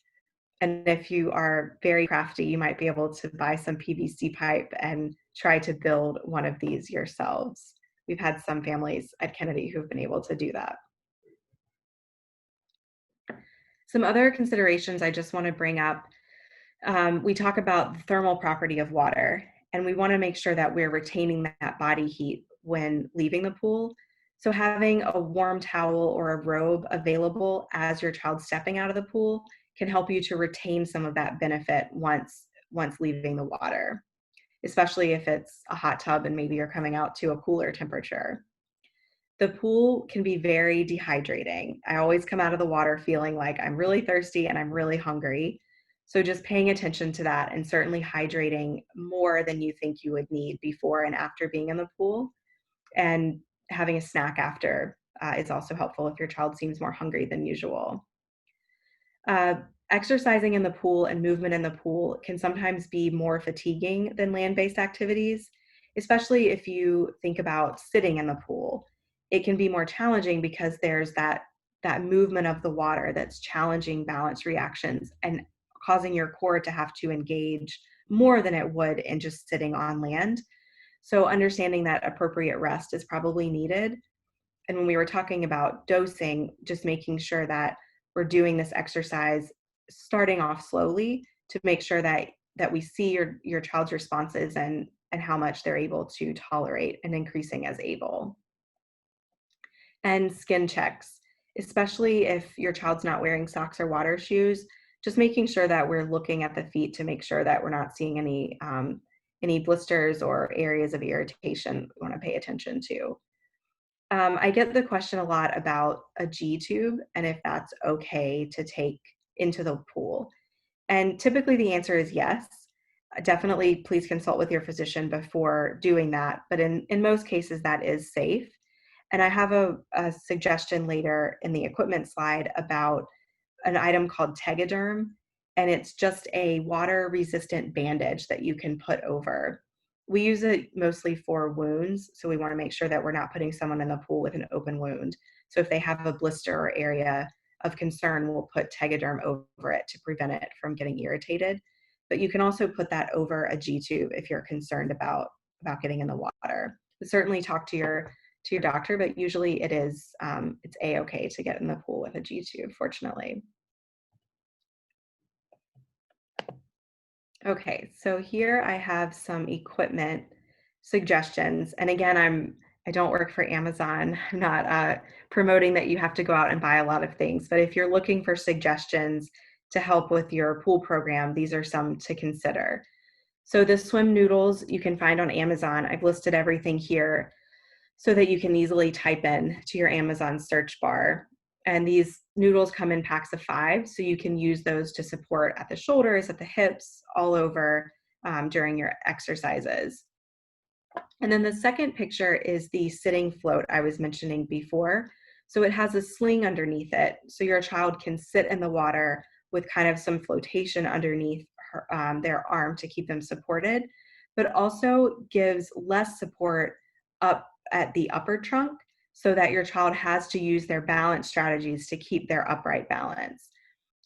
And if you are very crafty, you might be able to buy some PVC pipe and try to build one of these yourselves. We've had some families at Kennedy who've been able to do that. Some other considerations I just want to bring up. We talk about the thermal property of water, and we want to make sure that we're retaining that body heat when leaving the pool. So having a warm towel or a robe available as your child's stepping out of the pool can help you to retain some of that benefit once leaving the water, especially if it's a hot tub and maybe you're coming out to a cooler temperature. The pool can be very dehydrating. I always come out of the water feeling like I'm really thirsty and I'm really hungry. So just paying attention to that, and certainly hydrating more than you think you would need before and after being in the pool. And having a snack after is also helpful if your child seems more hungry than usual. Exercising in the pool and movement in the pool can sometimes be more fatiguing than land-based activities, especially if you think about sitting in the pool. It can be more challenging because there's that movement of the water that's challenging balance reactions and causing your core to have to engage more than it would in just sitting on land. So understanding that appropriate rest is probably needed. And when we were talking about dosing, just making sure that we're doing this exercise starting off slowly to make sure that we see your child's responses and how much they're able to tolerate, and increasing as able. And skin checks, especially if your child's not wearing socks or water shoes, just making sure that we're looking at the feet to make sure that we're not seeing any blisters or areas of irritation we want to pay attention to. I get the question a lot about a G tube and if that's okay to take into the pool. And typically the answer is yes. Definitely please consult with your physician before doing that. But in most cases, that is safe. And I have a suggestion later in the equipment slide about an item called Tegaderm, and it's just a water-resistant bandage that you can put over. We use it mostly for wounds, so we want to make sure that we're not putting someone in the pool with an open wound. So if they have a blister or area of concern, we'll put Tegaderm over it to prevent it from getting irritated. But you can also put that over a G-tube if you're concerned about getting in the water. But certainly talk to your doctor, but usually it's a-okay to get in the pool with a G-tube, fortunately. Okay, so here I have some equipment suggestions. And again, I don't work for Amazon. I'm not promoting that you have to go out and buy a lot of things, but if you're looking for suggestions to help with your pool program, these are some to consider. So the swim noodles you can find on Amazon. I've listed everything here so that you can easily type in to your Amazon search bar. And these noodles come in packs of 5, so you can use those to support at the shoulders, at the hips, all over during your exercises. And then the second picture is the sitting float I was mentioning before. So it has a sling underneath it, so your child can sit in the water with kind of some flotation underneath their arm to keep them supported, but also gives less support up at the upper trunk so that your child has to use their balance strategies to keep their upright balance.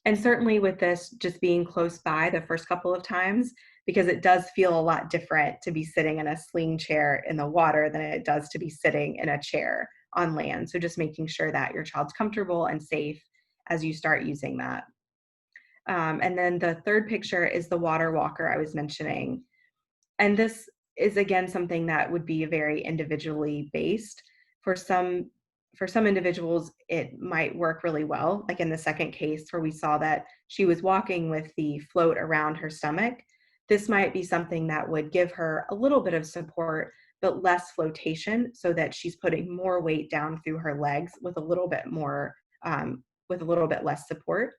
And certainly with this just being close by the first couple of times, because it does feel a lot different to be sitting in a sling chair in the water than it does to be sitting in a chair on land. So just making sure that your child's comfortable and safe as you start using that. And then the third picture is the water walker I was mentioning. And this is again something that would be very individually based. For some individuals, it might work really well, like in the second case where we saw that she was walking with the float around her stomach. This might be something that would give her a little bit of support, but less flotation, so that she's putting more weight down through her legs with a little bit more, with a little bit less support.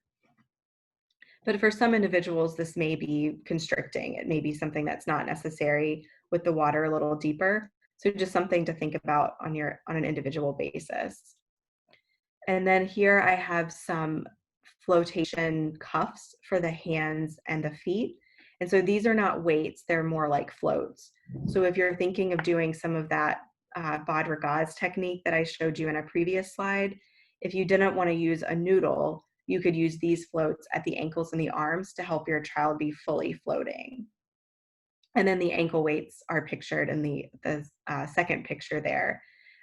But for some individuals, this may be constricting. It may be something that's not necessary with the water a little deeper. So just something to think about on an individual basis. And then here I have some flotation cuffs for the hands and the feet. And so these are not weights, they're more like floats. So if you're thinking of doing some of that Baudrillard's technique that I showed you in a previous slide, if you didn't want to use a noodle, you could use these floats at the ankles and the arms to help your child be fully floating. And then the ankle weights are pictured in the second picture there.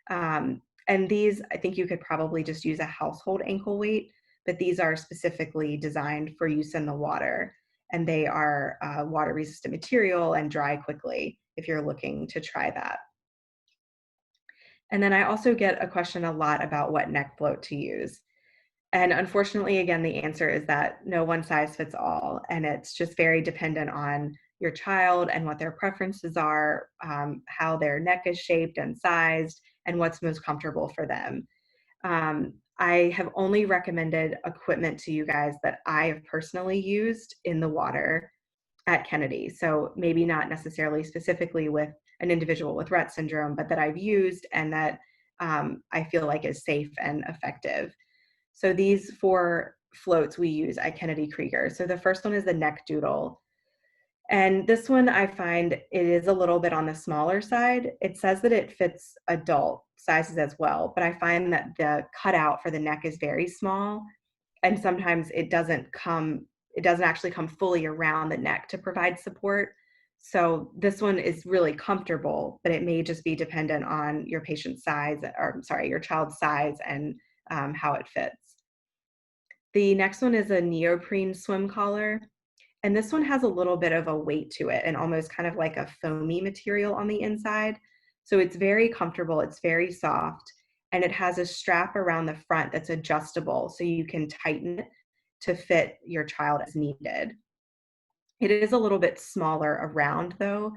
And these, I think you could probably just use a household ankle weight, but these are specifically designed for use in the water. And they are water resistant material and dry quickly if you're looking to try that. And then I also get a question a lot about what neck float to use. And unfortunately, again, the answer is that no one size fits all. And it's just very dependent on your child and what their preferences are, how their neck is shaped and sized, and what's most comfortable for them. I have only recommended equipment to you guys that I have personally used in the water at Kennedy. So maybe not necessarily specifically with an individual with Rett syndrome, but that I've used and that I feel like is safe and effective. So these 4 floats we use at Kennedy Krieger. So the first one is the neck doodle. And this one I find it is a little bit on the smaller side. It says that it fits adult sizes as well, but I find that the cutout for the neck is very small. And sometimes it doesn't actually come fully around the neck to provide support. So this one is really comfortable, but it may just be dependent on your patient's size, or sorry, your child's size and how it fits. The next one is a neoprene swim collar. And this one has a little bit of a weight to it and almost kind of like a foamy material on the inside. So it's very comfortable, it's very soft, and it has a strap around the front that's adjustable so you can tighten it to fit your child as needed. It is a little bit smaller around though,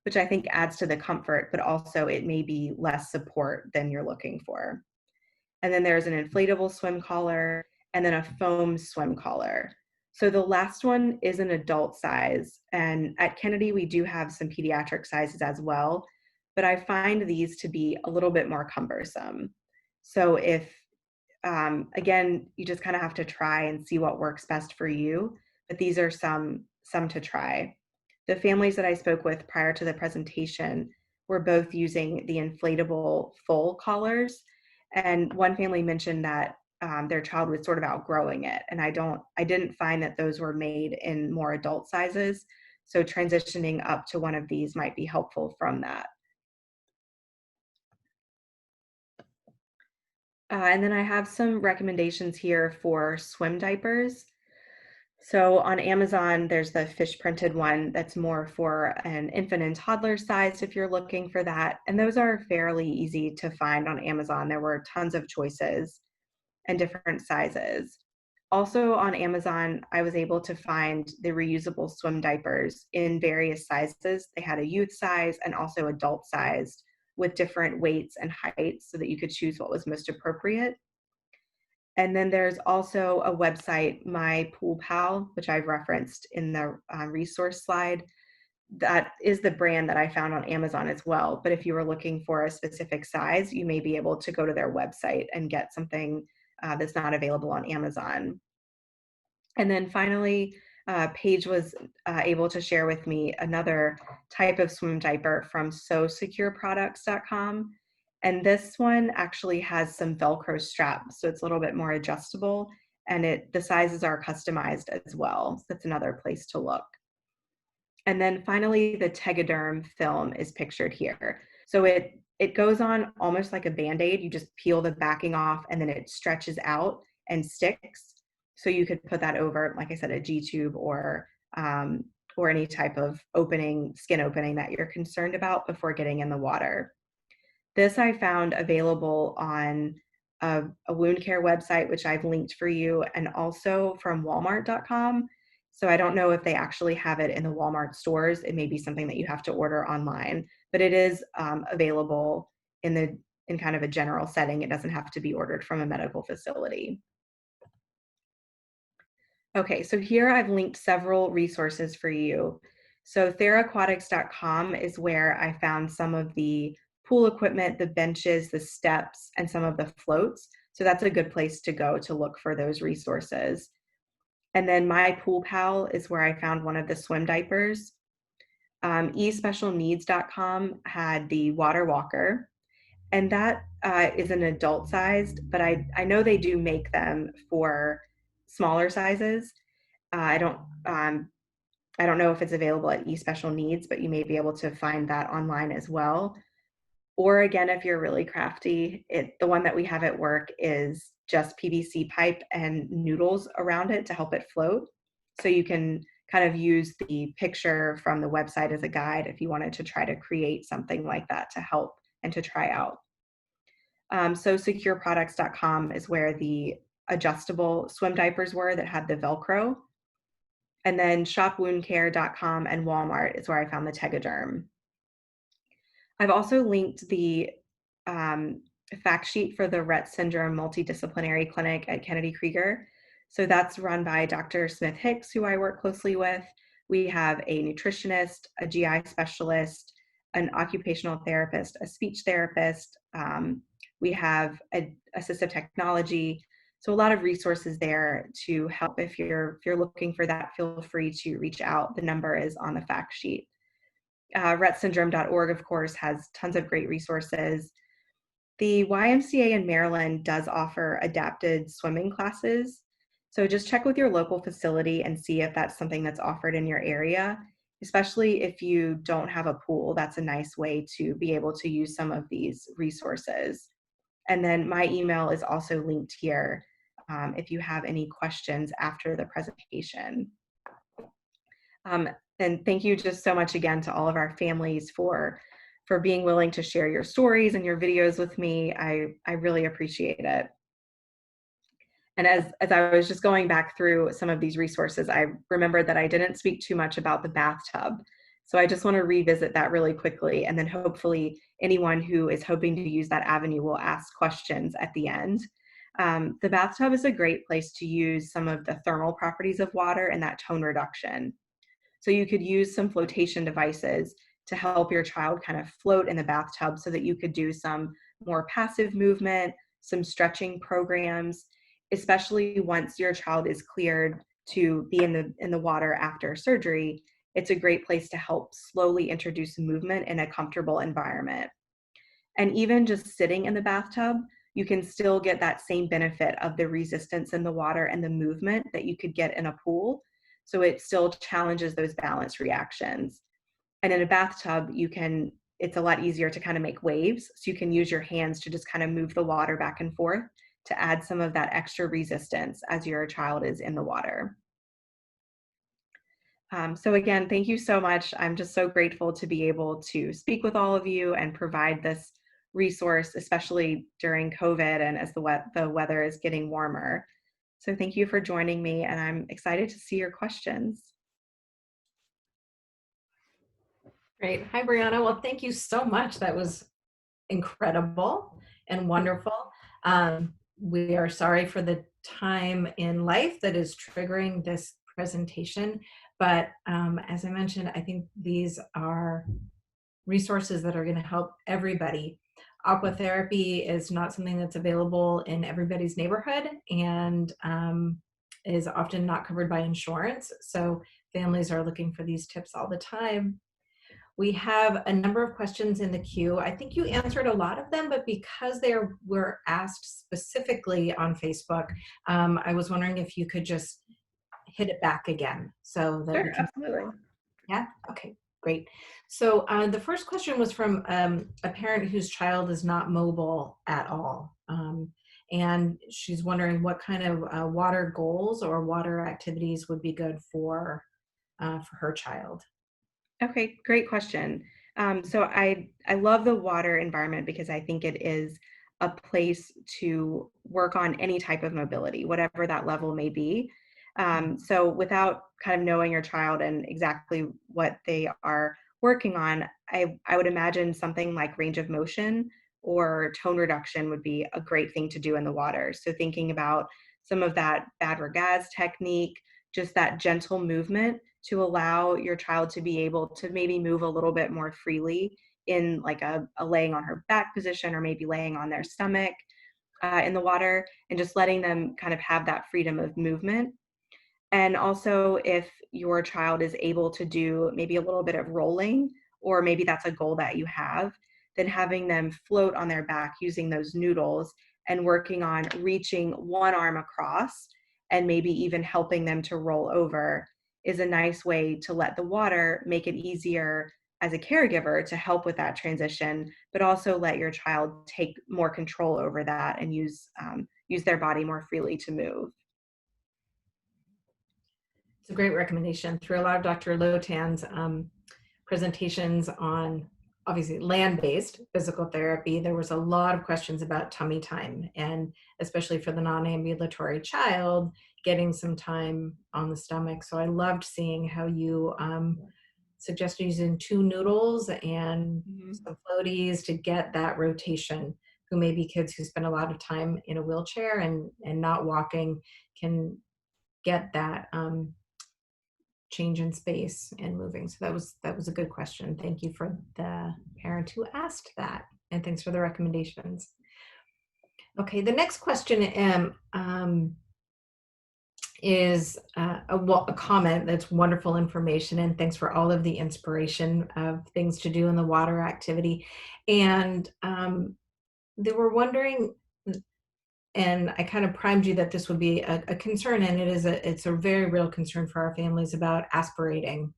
which I think adds to the comfort, but also it may be less support than you're looking for. And then there's an inflatable swim collar and then a foam swim collar. So the last one is an adult size. And at Kennedy, we do have some pediatric sizes as well, but I find these to be a little bit more cumbersome. So if, again, you just kind of have to try and see what works best for you, but these are some to try. The families that I spoke with prior to the presentation were both using the inflatable full collars, and one family mentioned that their child was sort of outgrowing it, and I didn't find that those were made in more adult sizes, so transitioning up to one of these might be helpful from that. And then I have some recommendations here for swim diapers. So on Amazon, there's the fish printed one that's more for an infant and toddler size if you're looking for that. And those are fairly easy to find on Amazon. There were tons of choices and different sizes. Also on Amazon, I was able to find the reusable swim diapers in various sizes. They had a youth size and also adult sized with different weights and heights so that you could choose what was most appropriate. And then there's also a website, My Pool Pal, which I've referenced in the resource slide. That is the brand that I found on Amazon as well. But if you were looking for a specific size, you may be able to go to their website and get something that's not available on Amazon. And then finally, Paige was able to share with me another type of swim diaper from sosecureproducts.com. And this one actually has some Velcro straps, so it's a little bit more adjustable, and the sizes are customized as well. So that's another place to look. And then finally, the Tegaderm film is pictured here. So it goes on almost like a Band-Aid. You just peel the backing off and then it stretches out and sticks. So you could put that over, like I said, a G-tube or any type of skin opening that you're concerned about before getting in the water. This I found available on a wound care website, which I've linked for you, and also from Walmart.com. So I don't know if they actually have it in the Walmart stores. It may be something that you have to order online, but it is available in kind of a general setting. It doesn't have to be ordered from a medical facility. Okay, so here I've linked several resources for you. So theraquatics.com is where I found some of the pool equipment, the benches, the steps, and some of the floats. So that's a good place to go to look for those resources. And then My Pool Pal is where I found one of the swim diapers. eSpecialNeeds.com had the water walker, and that is an adult sized, but I know they do make them for smaller sizes. I don't know if it's available at eSpecialNeeds, but you may be able to find that online as well. Or again, if you're really crafty, the one that we have at work is just PVC pipe and noodles around it to help it float. So you can kind of use the picture from the website as a guide if you wanted to try to create something like that to help and to try out. So secureproducts.com is where the adjustable swim diapers were that had the Velcro. And then shopwoundcare.com and Walmart is where I found the Tegaderm. I've also linked the fact sheet for the Rett Syndrome Multidisciplinary Clinic at Kennedy Krieger. So that's run by Dr. Smith Hicks, who I work closely with. We have a nutritionist, a GI specialist, an occupational therapist, a speech therapist. We have assistive technology. So a lot of resources there to help. If you're looking for that, feel free to reach out. The number is on the fact sheet. RettSyndrome.org, of course, has tons of great resources. The YMCA in Maryland does offer adapted swimming classes. So just check with your local facility and see if that's something that's offered in your area, especially if you don't have a pool. That's a nice way to be able to use some of these resources. And then my email is also linked here if you have any questions after the presentation. And thank you just so much again to all of our families for being willing to share your stories and your videos with me. I really appreciate it. And as I was just going back through some of these resources, I remembered that I didn't speak too much about the bathtub. So I just want to revisit that really quickly. And then hopefully anyone who is hoping to use that avenue will ask questions at the end. The bathtub is a great place to use some of the thermal properties of water and that tone reduction. So you could use some flotation devices to help your child kind of float in the bathtub so that you could do some more passive movement, some stretching programs, especially once your child is cleared to be in the water after surgery. It's a great place to help slowly introduce movement in a comfortable environment. And even just sitting in the bathtub, you can still get that same benefit of the resistance in the water and the movement that you could get in a pool. So it still challenges those balance reactions. And in a bathtub, it's a lot easier to kind of make waves. So you can use your hands to just kind of move the water back and forth to add some of that extra resistance as your child is in the water. So again, thank you so much. I'm just so grateful to be able to speak with all of you and provide this resource, especially during COVID and as the weather is getting warmer. So thank you for joining me, and I'm excited to see your questions. Great. Hi, Briana. Well, thank you so much. That was incredible and wonderful. We are sorry for the time in life that is triggering this presentation, but as I mentioned, I think these are resources that are going to help everybody. Aqua therapy is not something that's available in everybody's neighborhood and is often not covered by insurance. So families are looking for these tips all the time. We have a number of questions in the queue. I think you answered a lot of them, but because they were asked specifically on Facebook, I was wondering if you could just hit it back again so that we Sure, can. absolutely. Yeah, okay, great. So the first question was from a parent whose child is not mobile at all. And she's wondering what kind of water goals or water activities would be good for her child. Okay, great question. So I love the water environment because I think it is a place to work on any type of mobility, whatever that level may be. So without kind of knowing your child and exactly what they are working on, I would imagine something like range of motion or tone reduction would be a great thing to do in the water. So thinking about some of that bad regaz technique, just that gentle movement to allow your child to be able to maybe move a little bit more freely in like a laying on her back position or maybe laying on their stomach in the water, and just letting them kind of have that freedom of movement. And also if your child is able to do maybe a little bit of rolling, or maybe that's a goal that you have, then having them float on their back using those noodles and working on reaching one arm across and maybe even helping them to roll over is a nice way to let the water make it easier as a caregiver to help with that transition, but also let your child take more control over that and use their body more freely to move. It's a great recommendation. Through a lot of Dr. Lotan's presentations on obviously land-based physical therapy, there was a lot of questions about tummy time, and especially for the non-ambulatory child, getting some time on the stomach. So I loved seeing how you suggested using 2 noodles and some floaties to get that rotation. Who may be kids who spend a lot of time in a wheelchair and not walking can get that change in space and moving. So that was a good question. Thank you for the parent who asked that, and thanks for the recommendations. Okay, the next question is a comment that's wonderful information, and thanks for all of the inspiration of things to do in the water activity. And they were wondering, and I kind of primed you that this would be a concern, and it's a very real concern for our families about aspirating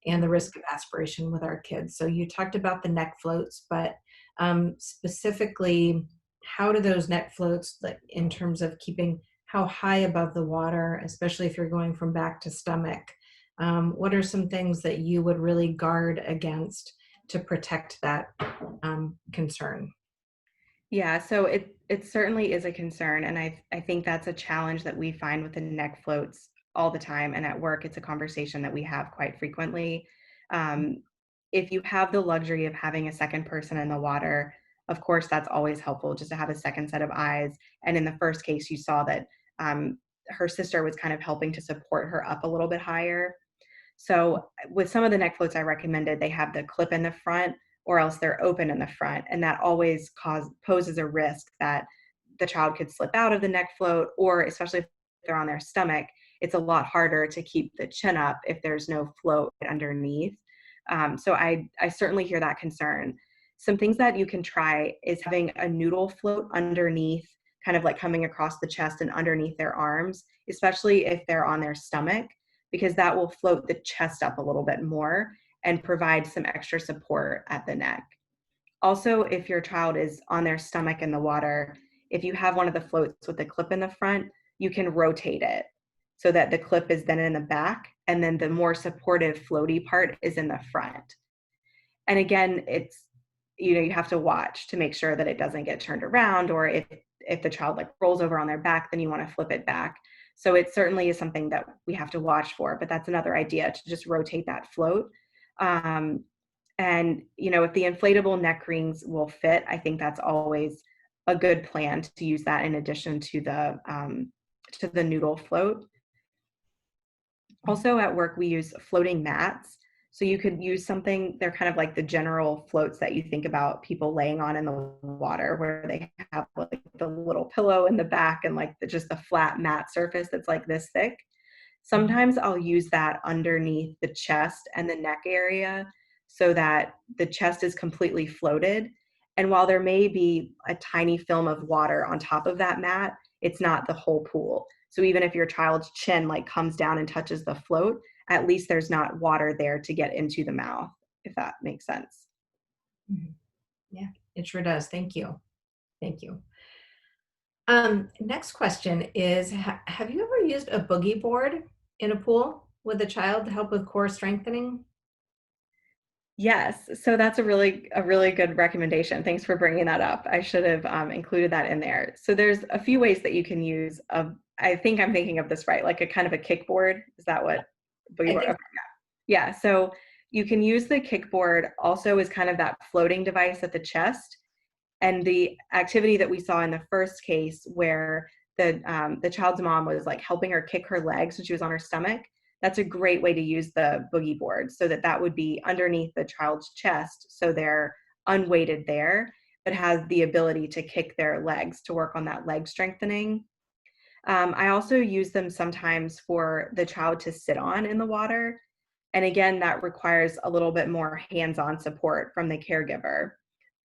and the risk of aspiration with our kids. So you talked about the neck floats, but specifically, how do those neck floats, like in terms of keeping how high above the water, especially if you're going from back to stomach, what are some things that you would really guard against to protect that concern? Yeah, so it certainly is a concern, and I think that's a challenge that we find with the neck floats all the time, and at work, it's a conversation that we have quite frequently. Um, if you have the luxury of having a second person in the water, of course, that's always helpful just to have a second set of eyes. And in the first case, you saw that her sister was kind of helping to support her up a little bit higher. So with some of the neck floats I recommended, they have the clip in the front or else they're open in the front. And that always poses a risk that the child could slip out of the neck float, or especially if they're on their stomach, it's a lot harder to keep the chin up if there's no float underneath. So I certainly hear that concern. Some things that you can try is having a noodle float underneath, kind of like coming across the chest and underneath their arms, especially if they're on their stomach, because that will float the chest up a little bit more and provide some extra support at the neck. Also, if your child is on their stomach in the water, if you have one of the floats with the clip in the front, you can rotate it so that the clip is then in the back and then the more supportive floaty part is in the front. And again, it's, you have to watch to make sure that it doesn't get turned around, or if the child like rolls over on their back, then you want to flip it back. So it certainly is something that we have to watch for, but that's another idea, to just rotate that float. Um, and if the inflatable neck rings will fit, I think that's always a good plan to use that in addition to the noodle float. Also at work, we use floating mats. So you could use something, they're kind of like the general floats that you think about people laying on in the water, where they have like the little pillow in the back and like just the flat mat surface that's like this thick. Sometimes I'll use that underneath the chest and the neck area so that the chest is completely floated. And while there may be a tiny film of water on top of that mat, it's not the whole pool. So even if your child's chin like comes down and touches the float, at least there's not water there to get into the mouth, if that makes sense. Mhm. Yeah, it sure does. Thank you. Thank you. Next question is, have you ever used a boogie board in a pool with a child to help with core strengthening? Yes, so that's a really good recommendation. Thanks for bringing that up. I should have included that in there. So there's a few ways that you can use I think I'm thinking of this right, like a kind of a kickboard. Is that what boogie I board? think Okay. Yeah, so you can use the kickboard also as kind of that floating device at the chest. And the activity that we saw in the first case, where the child's mom was like helping her kick her legs when she was on her stomach, that's a great way to use the boogie board, so that would be underneath the child's chest, so they're unweighted there, but has the ability to kick their legs to work on that leg strengthening. I also use them sometimes for the child to sit on in the water. And again, that requires a little bit more hands-on support from the caregiver.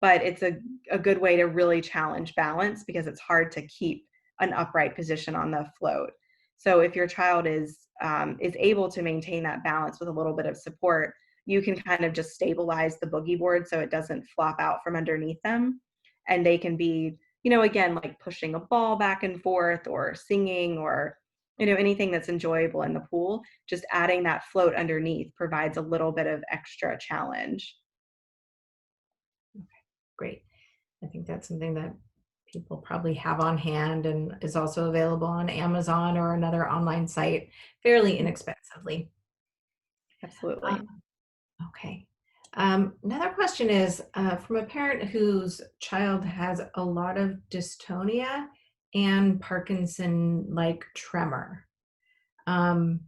But it's a good way to really challenge balance, because it's hard to keep an upright position on the float. So if your child is able to maintain that balance with a little bit of support, you can kind of just stabilize the boogie board so it doesn't flop out from underneath them. And they can be, again, like pushing a ball back and forth or singing or, anything that's enjoyable in the pool. Just adding that float underneath provides a little bit of extra challenge. great. I think that's something that people probably have on hand and is also available on Amazon or another online site fairly inexpensively. Absolutely. Um, okay. Another question is from a parent whose child has a lot of dystonia and Parkinson-like tremor. Um,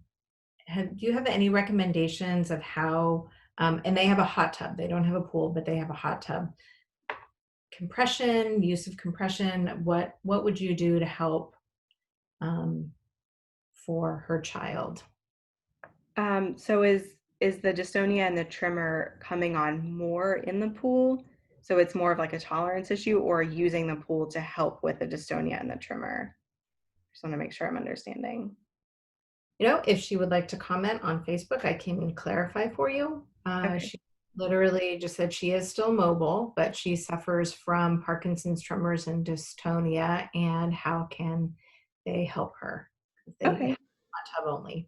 do you have any recommendations of how, and they have a hot tub, they don't have a pool, but they have a hot tub. Compression, use of compression, what would you do to help um, for her child? So is the dystonia and the tremor coming on more in the pool? So it's more of like a tolerance issue, or using the pool to help with the dystonia and the tremor? Just want to make sure I'm understanding. If she would like to comment on Facebook, I can clarify for you. Okay. She literally just said she is still mobile, but she suffers from Parkinson's, tremors, and dystonia, and how can they help her? They have Okay. hot tub only.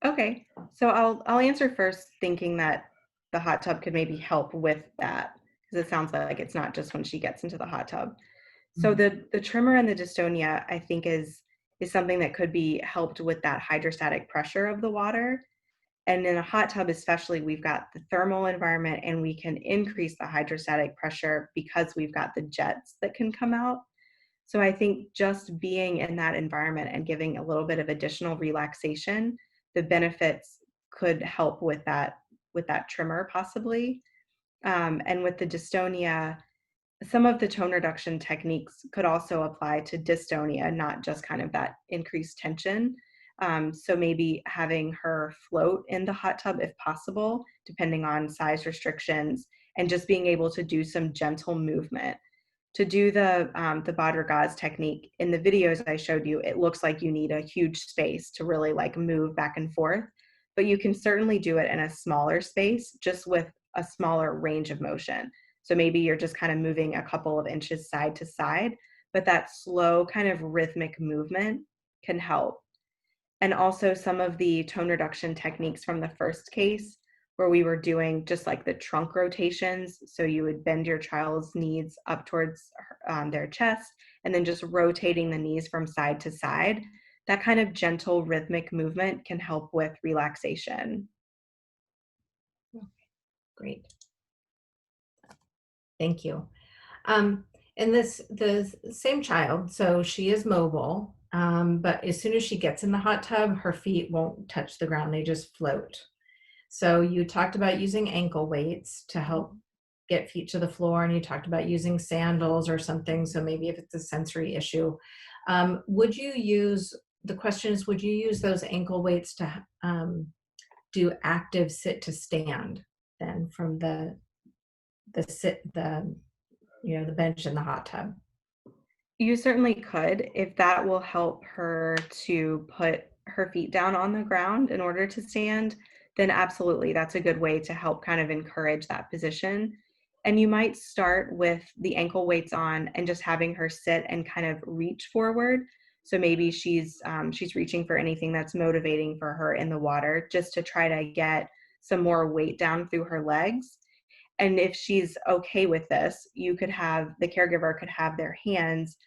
Okay. So I'll answer first, thinking that the hot tub could maybe help with that, because it sounds like it's not just when she gets into the hot tub. So the tremor and the dystonia, I think, is something that could be helped with that hydrostatic pressure of the water. And in a hot tub, especially, we've got the thermal environment and we can increase the hydrostatic pressure because we've got the jets that can come out. So I think just being in that environment and giving a little bit of additional relaxation, the benefits could help with that tremor possibly. And with the dystonia, some of the tone reduction techniques could also apply to dystonia, not just kind of that increased tension. So maybe having her float in the hot tub if possible, depending on size restrictions, and just being able to do some gentle movement. To do the Badragaz technique, in the videos I showed you, it looks like you need a huge space to really like move back and forth, but you can certainly do it in a smaller space, just with a smaller range of motion. So maybe you're just kind of moving a couple of inches side to side, but that slow kind of rhythmic movement can help. And also some of the tone reduction techniques from the first case, where we were doing just like the trunk rotations. So you would bend your child's knees up towards their chest and then just rotating the knees from side to side. That kind of gentle rhythmic movement can help with relaxation. Great. Thank you. And the same child, so she is mobile, but as soon as she gets in the hot tub, her feet won't touch the ground, they just float. So you talked about using ankle weights to help get feet to the floor, and you talked about using sandals or something, so maybe if it's a sensory issue. Would you use, the question is, would you use those ankle weights to do active sit to stand then from the the bench in the hot tub? You certainly could, if that will help her to put her feet down on the ground in order to stand, then absolutely, that's a good way to help kind of encourage that position. And you might start with the ankle weights on and just having her sit and kind of reach forward. So maybe she's reaching for anything that's motivating for her in the water, just to try to get some more weight down through her legs. And if she's okay with this, you could have the caregiver could have their hands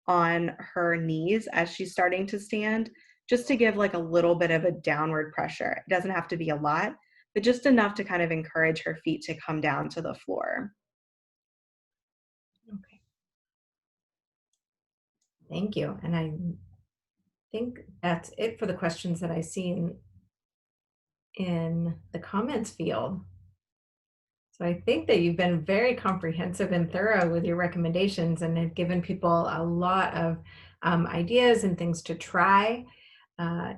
on her knees as she's starting to stand, just to give like a little bit of a downward pressure. It doesn't have to be a lot, but just enough to kind of encourage her feet to come down to the floor. Okay, thank you. And I think that's it for the questions that I see in the comments field. So I think that you've been very comprehensive and thorough with your recommendations and have given people a lot of ideas and things to try.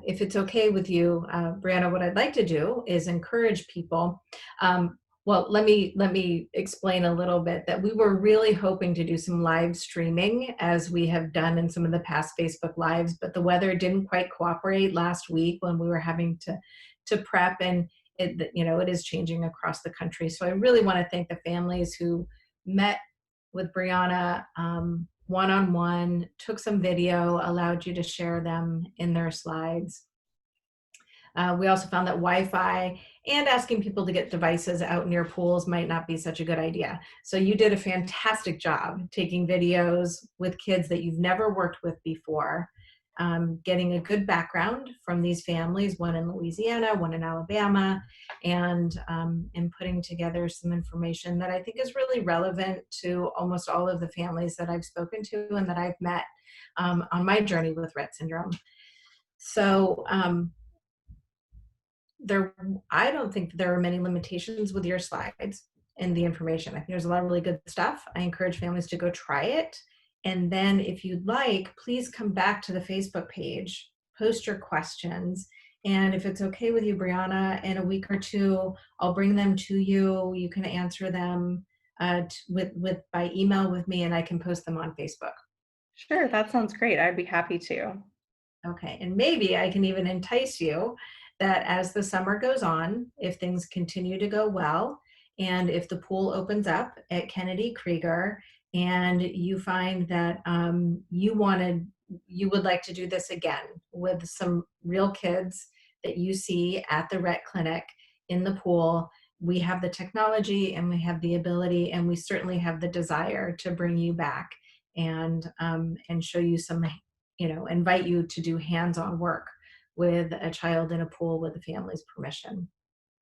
If it's okay with you, Brianna, what I'd like to do is encourage people. Well, let me explain a little bit that we were really hoping to do some live streaming, as we have done in some of the past Facebook Lives, but the weather didn't quite cooperate last week when we were having to prep, and it is changing across the country. So I really want to thank the families who met with Brianna one-on-one, took some video, allowed you to share them in their slides. We also found that Wi-Fi and asking people to get devices out near pools might not be such a good idea. So you did a fantastic job taking videos with kids that you've never worked with before, getting a good background from these families, one in Louisiana, one in Alabama, and putting together some information that I think is really relevant to almost all of the families that I've spoken to and that I've met on my journey with Rett syndrome. So I don't think there are many limitations with your slides and the information. I think there's a lot of really good stuff. I encourage families to go try it. And then if you'd like, please come back to the Facebook page, post your questions. And if it's okay with you, Brianna, in a week or two, I'll bring them to you. You can answer them by email with me, and I can post them on Facebook. Sure, that sounds great. I'd be happy to. Okay, and maybe I can even entice you that as the summer goes on, if things continue to go well, and if the pool opens up at Kennedy Krieger, and you find that you would like to do this again with some real kids that you see at the Rett Clinic in the pool, we have the technology and we have the ability, and we certainly have the desire to bring you back and show you some, invite you to do hands-on work with a child in a pool with the family's permission.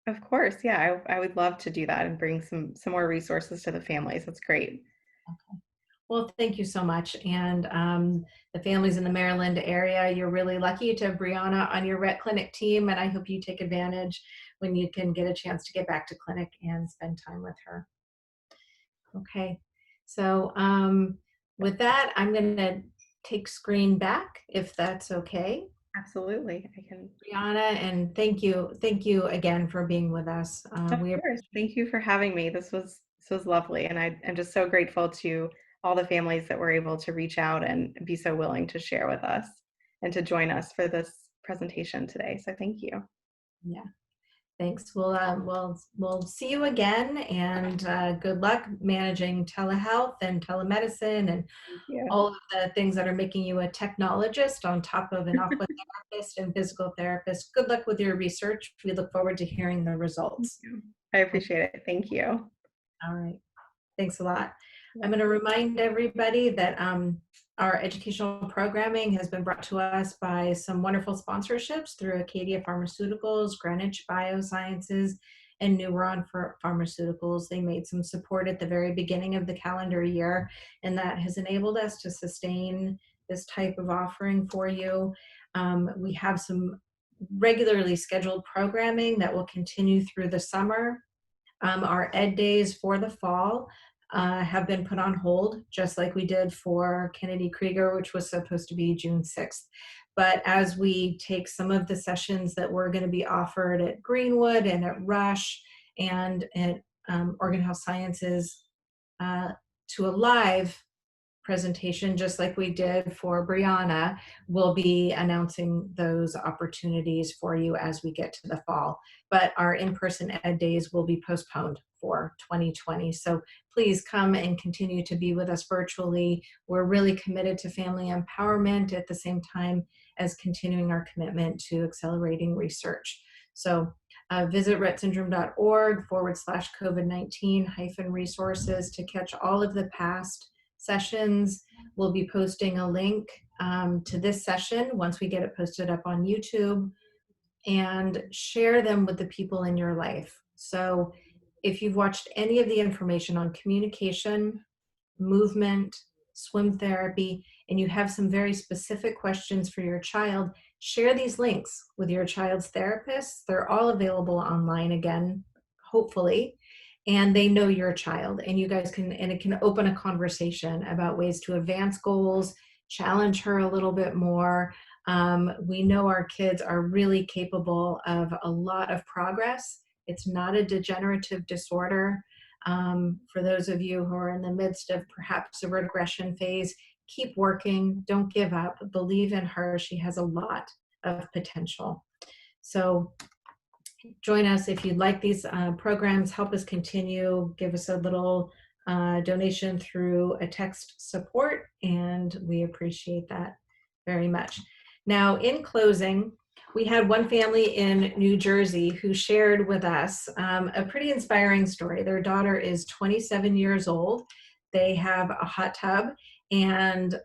Of course, yeah, I would love to do that and bring some more resources to the families. That's great. Well, thank you so much. And the families in the Maryland area, you're really lucky to have Briana on your Rett Clinic team, and I hope you take advantage when you can get a chance to get back to clinic and spend time with her. Okay, so with that, I'm going to take screen back, if that's okay. Absolutely, I can. Briana, and thank you again for being with us. Of We course. Thank you for having me. This was lovely, and I'm just so grateful to all the families that were able to reach out and be so willing to share with us and to join us for this presentation today. So thank you. Yeah. Thanks. We'll see you again, and good luck managing telehealth and telemedicine and Thank you. all of the things that are making you a technologist on top of an aqua therapist and physical therapist. Good luck with your research. We look forward to hearing the Thank results. you. I appreciate it. Thank you. All right. Thanks a lot. I'm going to remind everybody that our educational programming has been brought to us by some wonderful sponsorships through Acadia Pharmaceuticals, Greenwich Biosciences, and Neuron Pharmaceuticals. They made some support at the very beginning of the calendar year, and that has enabled us to sustain this type of offering for you. We have some regularly scheduled programming that will continue through the summer. Our ed days for the fall have been put on hold, just like we did for Kennedy Krieger, which was supposed to be June 6th. But as we take some of the sessions that were going to be offered at Greenwood and at Rush and at Oregon Health Sciences to a live presentation, just like we did for Briana, we'll be announcing those opportunities for you as we get to the fall. But our in-person ed days will be postponed for 2020. So please come and continue to be with us virtually. We're really committed to family empowerment at the same time as continuing our commitment to accelerating research. So visit rettsyndrome.org/COVID-19-resources to catch all of the past sessions. We'll be posting a link to this session once we get it posted up on YouTube, and share them with the people in your life. So if you've watched any of the information on communication, movement, swim therapy, and you have some very specific questions for your child, share these links with your child's therapists. They're all available online again, hopefully, and they know your child, and you guys can, and it can open a conversation about ways to advance goals, challenge her a little bit more. We know our kids are really capable of a lot of progress. It's not a degenerative disorder. For those of you who are in the midst of perhaps a regression phase, keep working, don't give up, believe in her. She has a lot of potential. So join us if you'd like these programs. Help us continue. Give us a little donation through a text support, and we appreciate that very much. Now, in closing, we had one family in New Jersey who shared with us a pretty inspiring story. Their daughter is 27 years old. They have a hot tub, and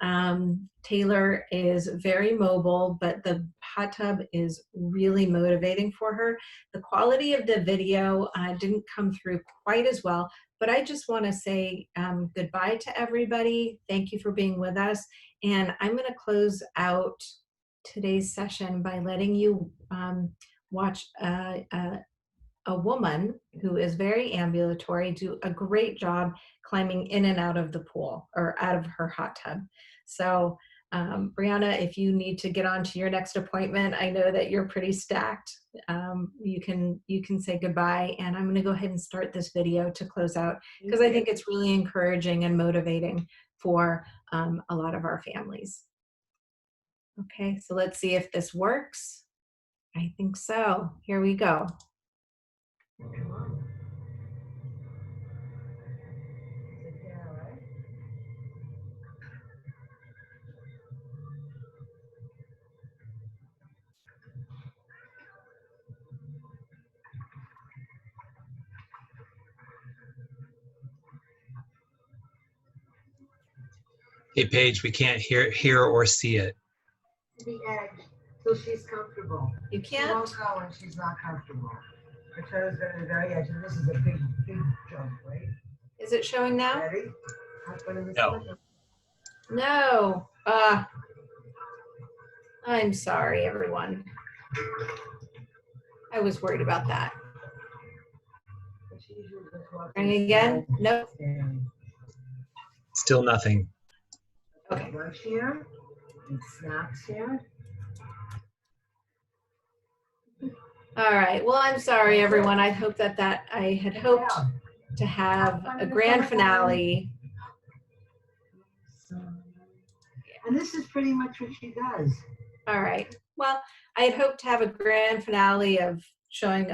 Taylor is very mobile, but the hot tub is really motivating for her. The quality of the video didn't come through quite as well, but I just want to say goodbye to everybody. Thank you for being with us. And I'm going to close out today's session by letting you watch a woman who is very ambulatory do a great job climbing in and out of the pool, or out of her hot tub. So Briana, if you need to get on to your next appointment, I know that you're pretty stacked. You can say goodbye, and I'm going to go ahead and start this video to close out, because I think it's really encouraging and motivating for a lot of our families. Okay, so let's see if this works. I think so. Here we go. Come on. Is it here, all right? Hey, Paige, we can't hear or see it. To the edge, so she's comfortable. You She can't? won't go when she's not comfortable. Her toes go to the very edge, and this is a big, big jump, right? Is it showing now? Ready? Up into the No. center. No. I'm sorry, everyone. I was worried about that. But she usually just walks Trying again? inside. Nope. And Still nothing. Okay. brush here, and snaps here. All right. Well, I'm sorry, everyone. I hope that I had hoped to have a grand finale. And this is pretty much what she does. All right. Well, I had hoped to have a grand finale of showing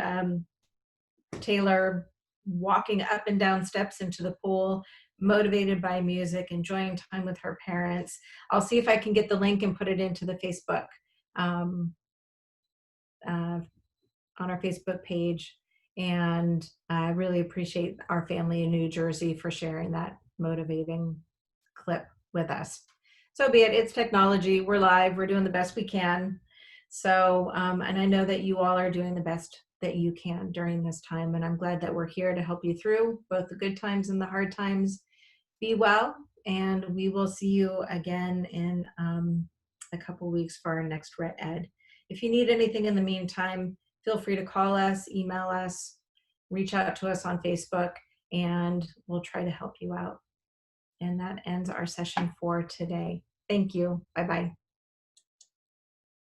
Taylor walking up and down steps into the pool, motivated by music, enjoying time with her parents. I'll see if I can get the link and put it into the Facebook, on our Facebook page. And I really appreciate our family in New Jersey for sharing that motivating clip with us. So be it, it's technology, we're live, we're doing the best we can. So, and I know that you all are doing the best that you can during this time. And I'm glad that we're here to help you through both the good times and the hard times. Be well, and we will see you again in a couple weeks for our next Rett Ed. If you need anything in the meantime, feel free to call us, email us, reach out to us on Facebook, and we'll try to help you out. And that ends our session for today. Thank you. Bye-bye.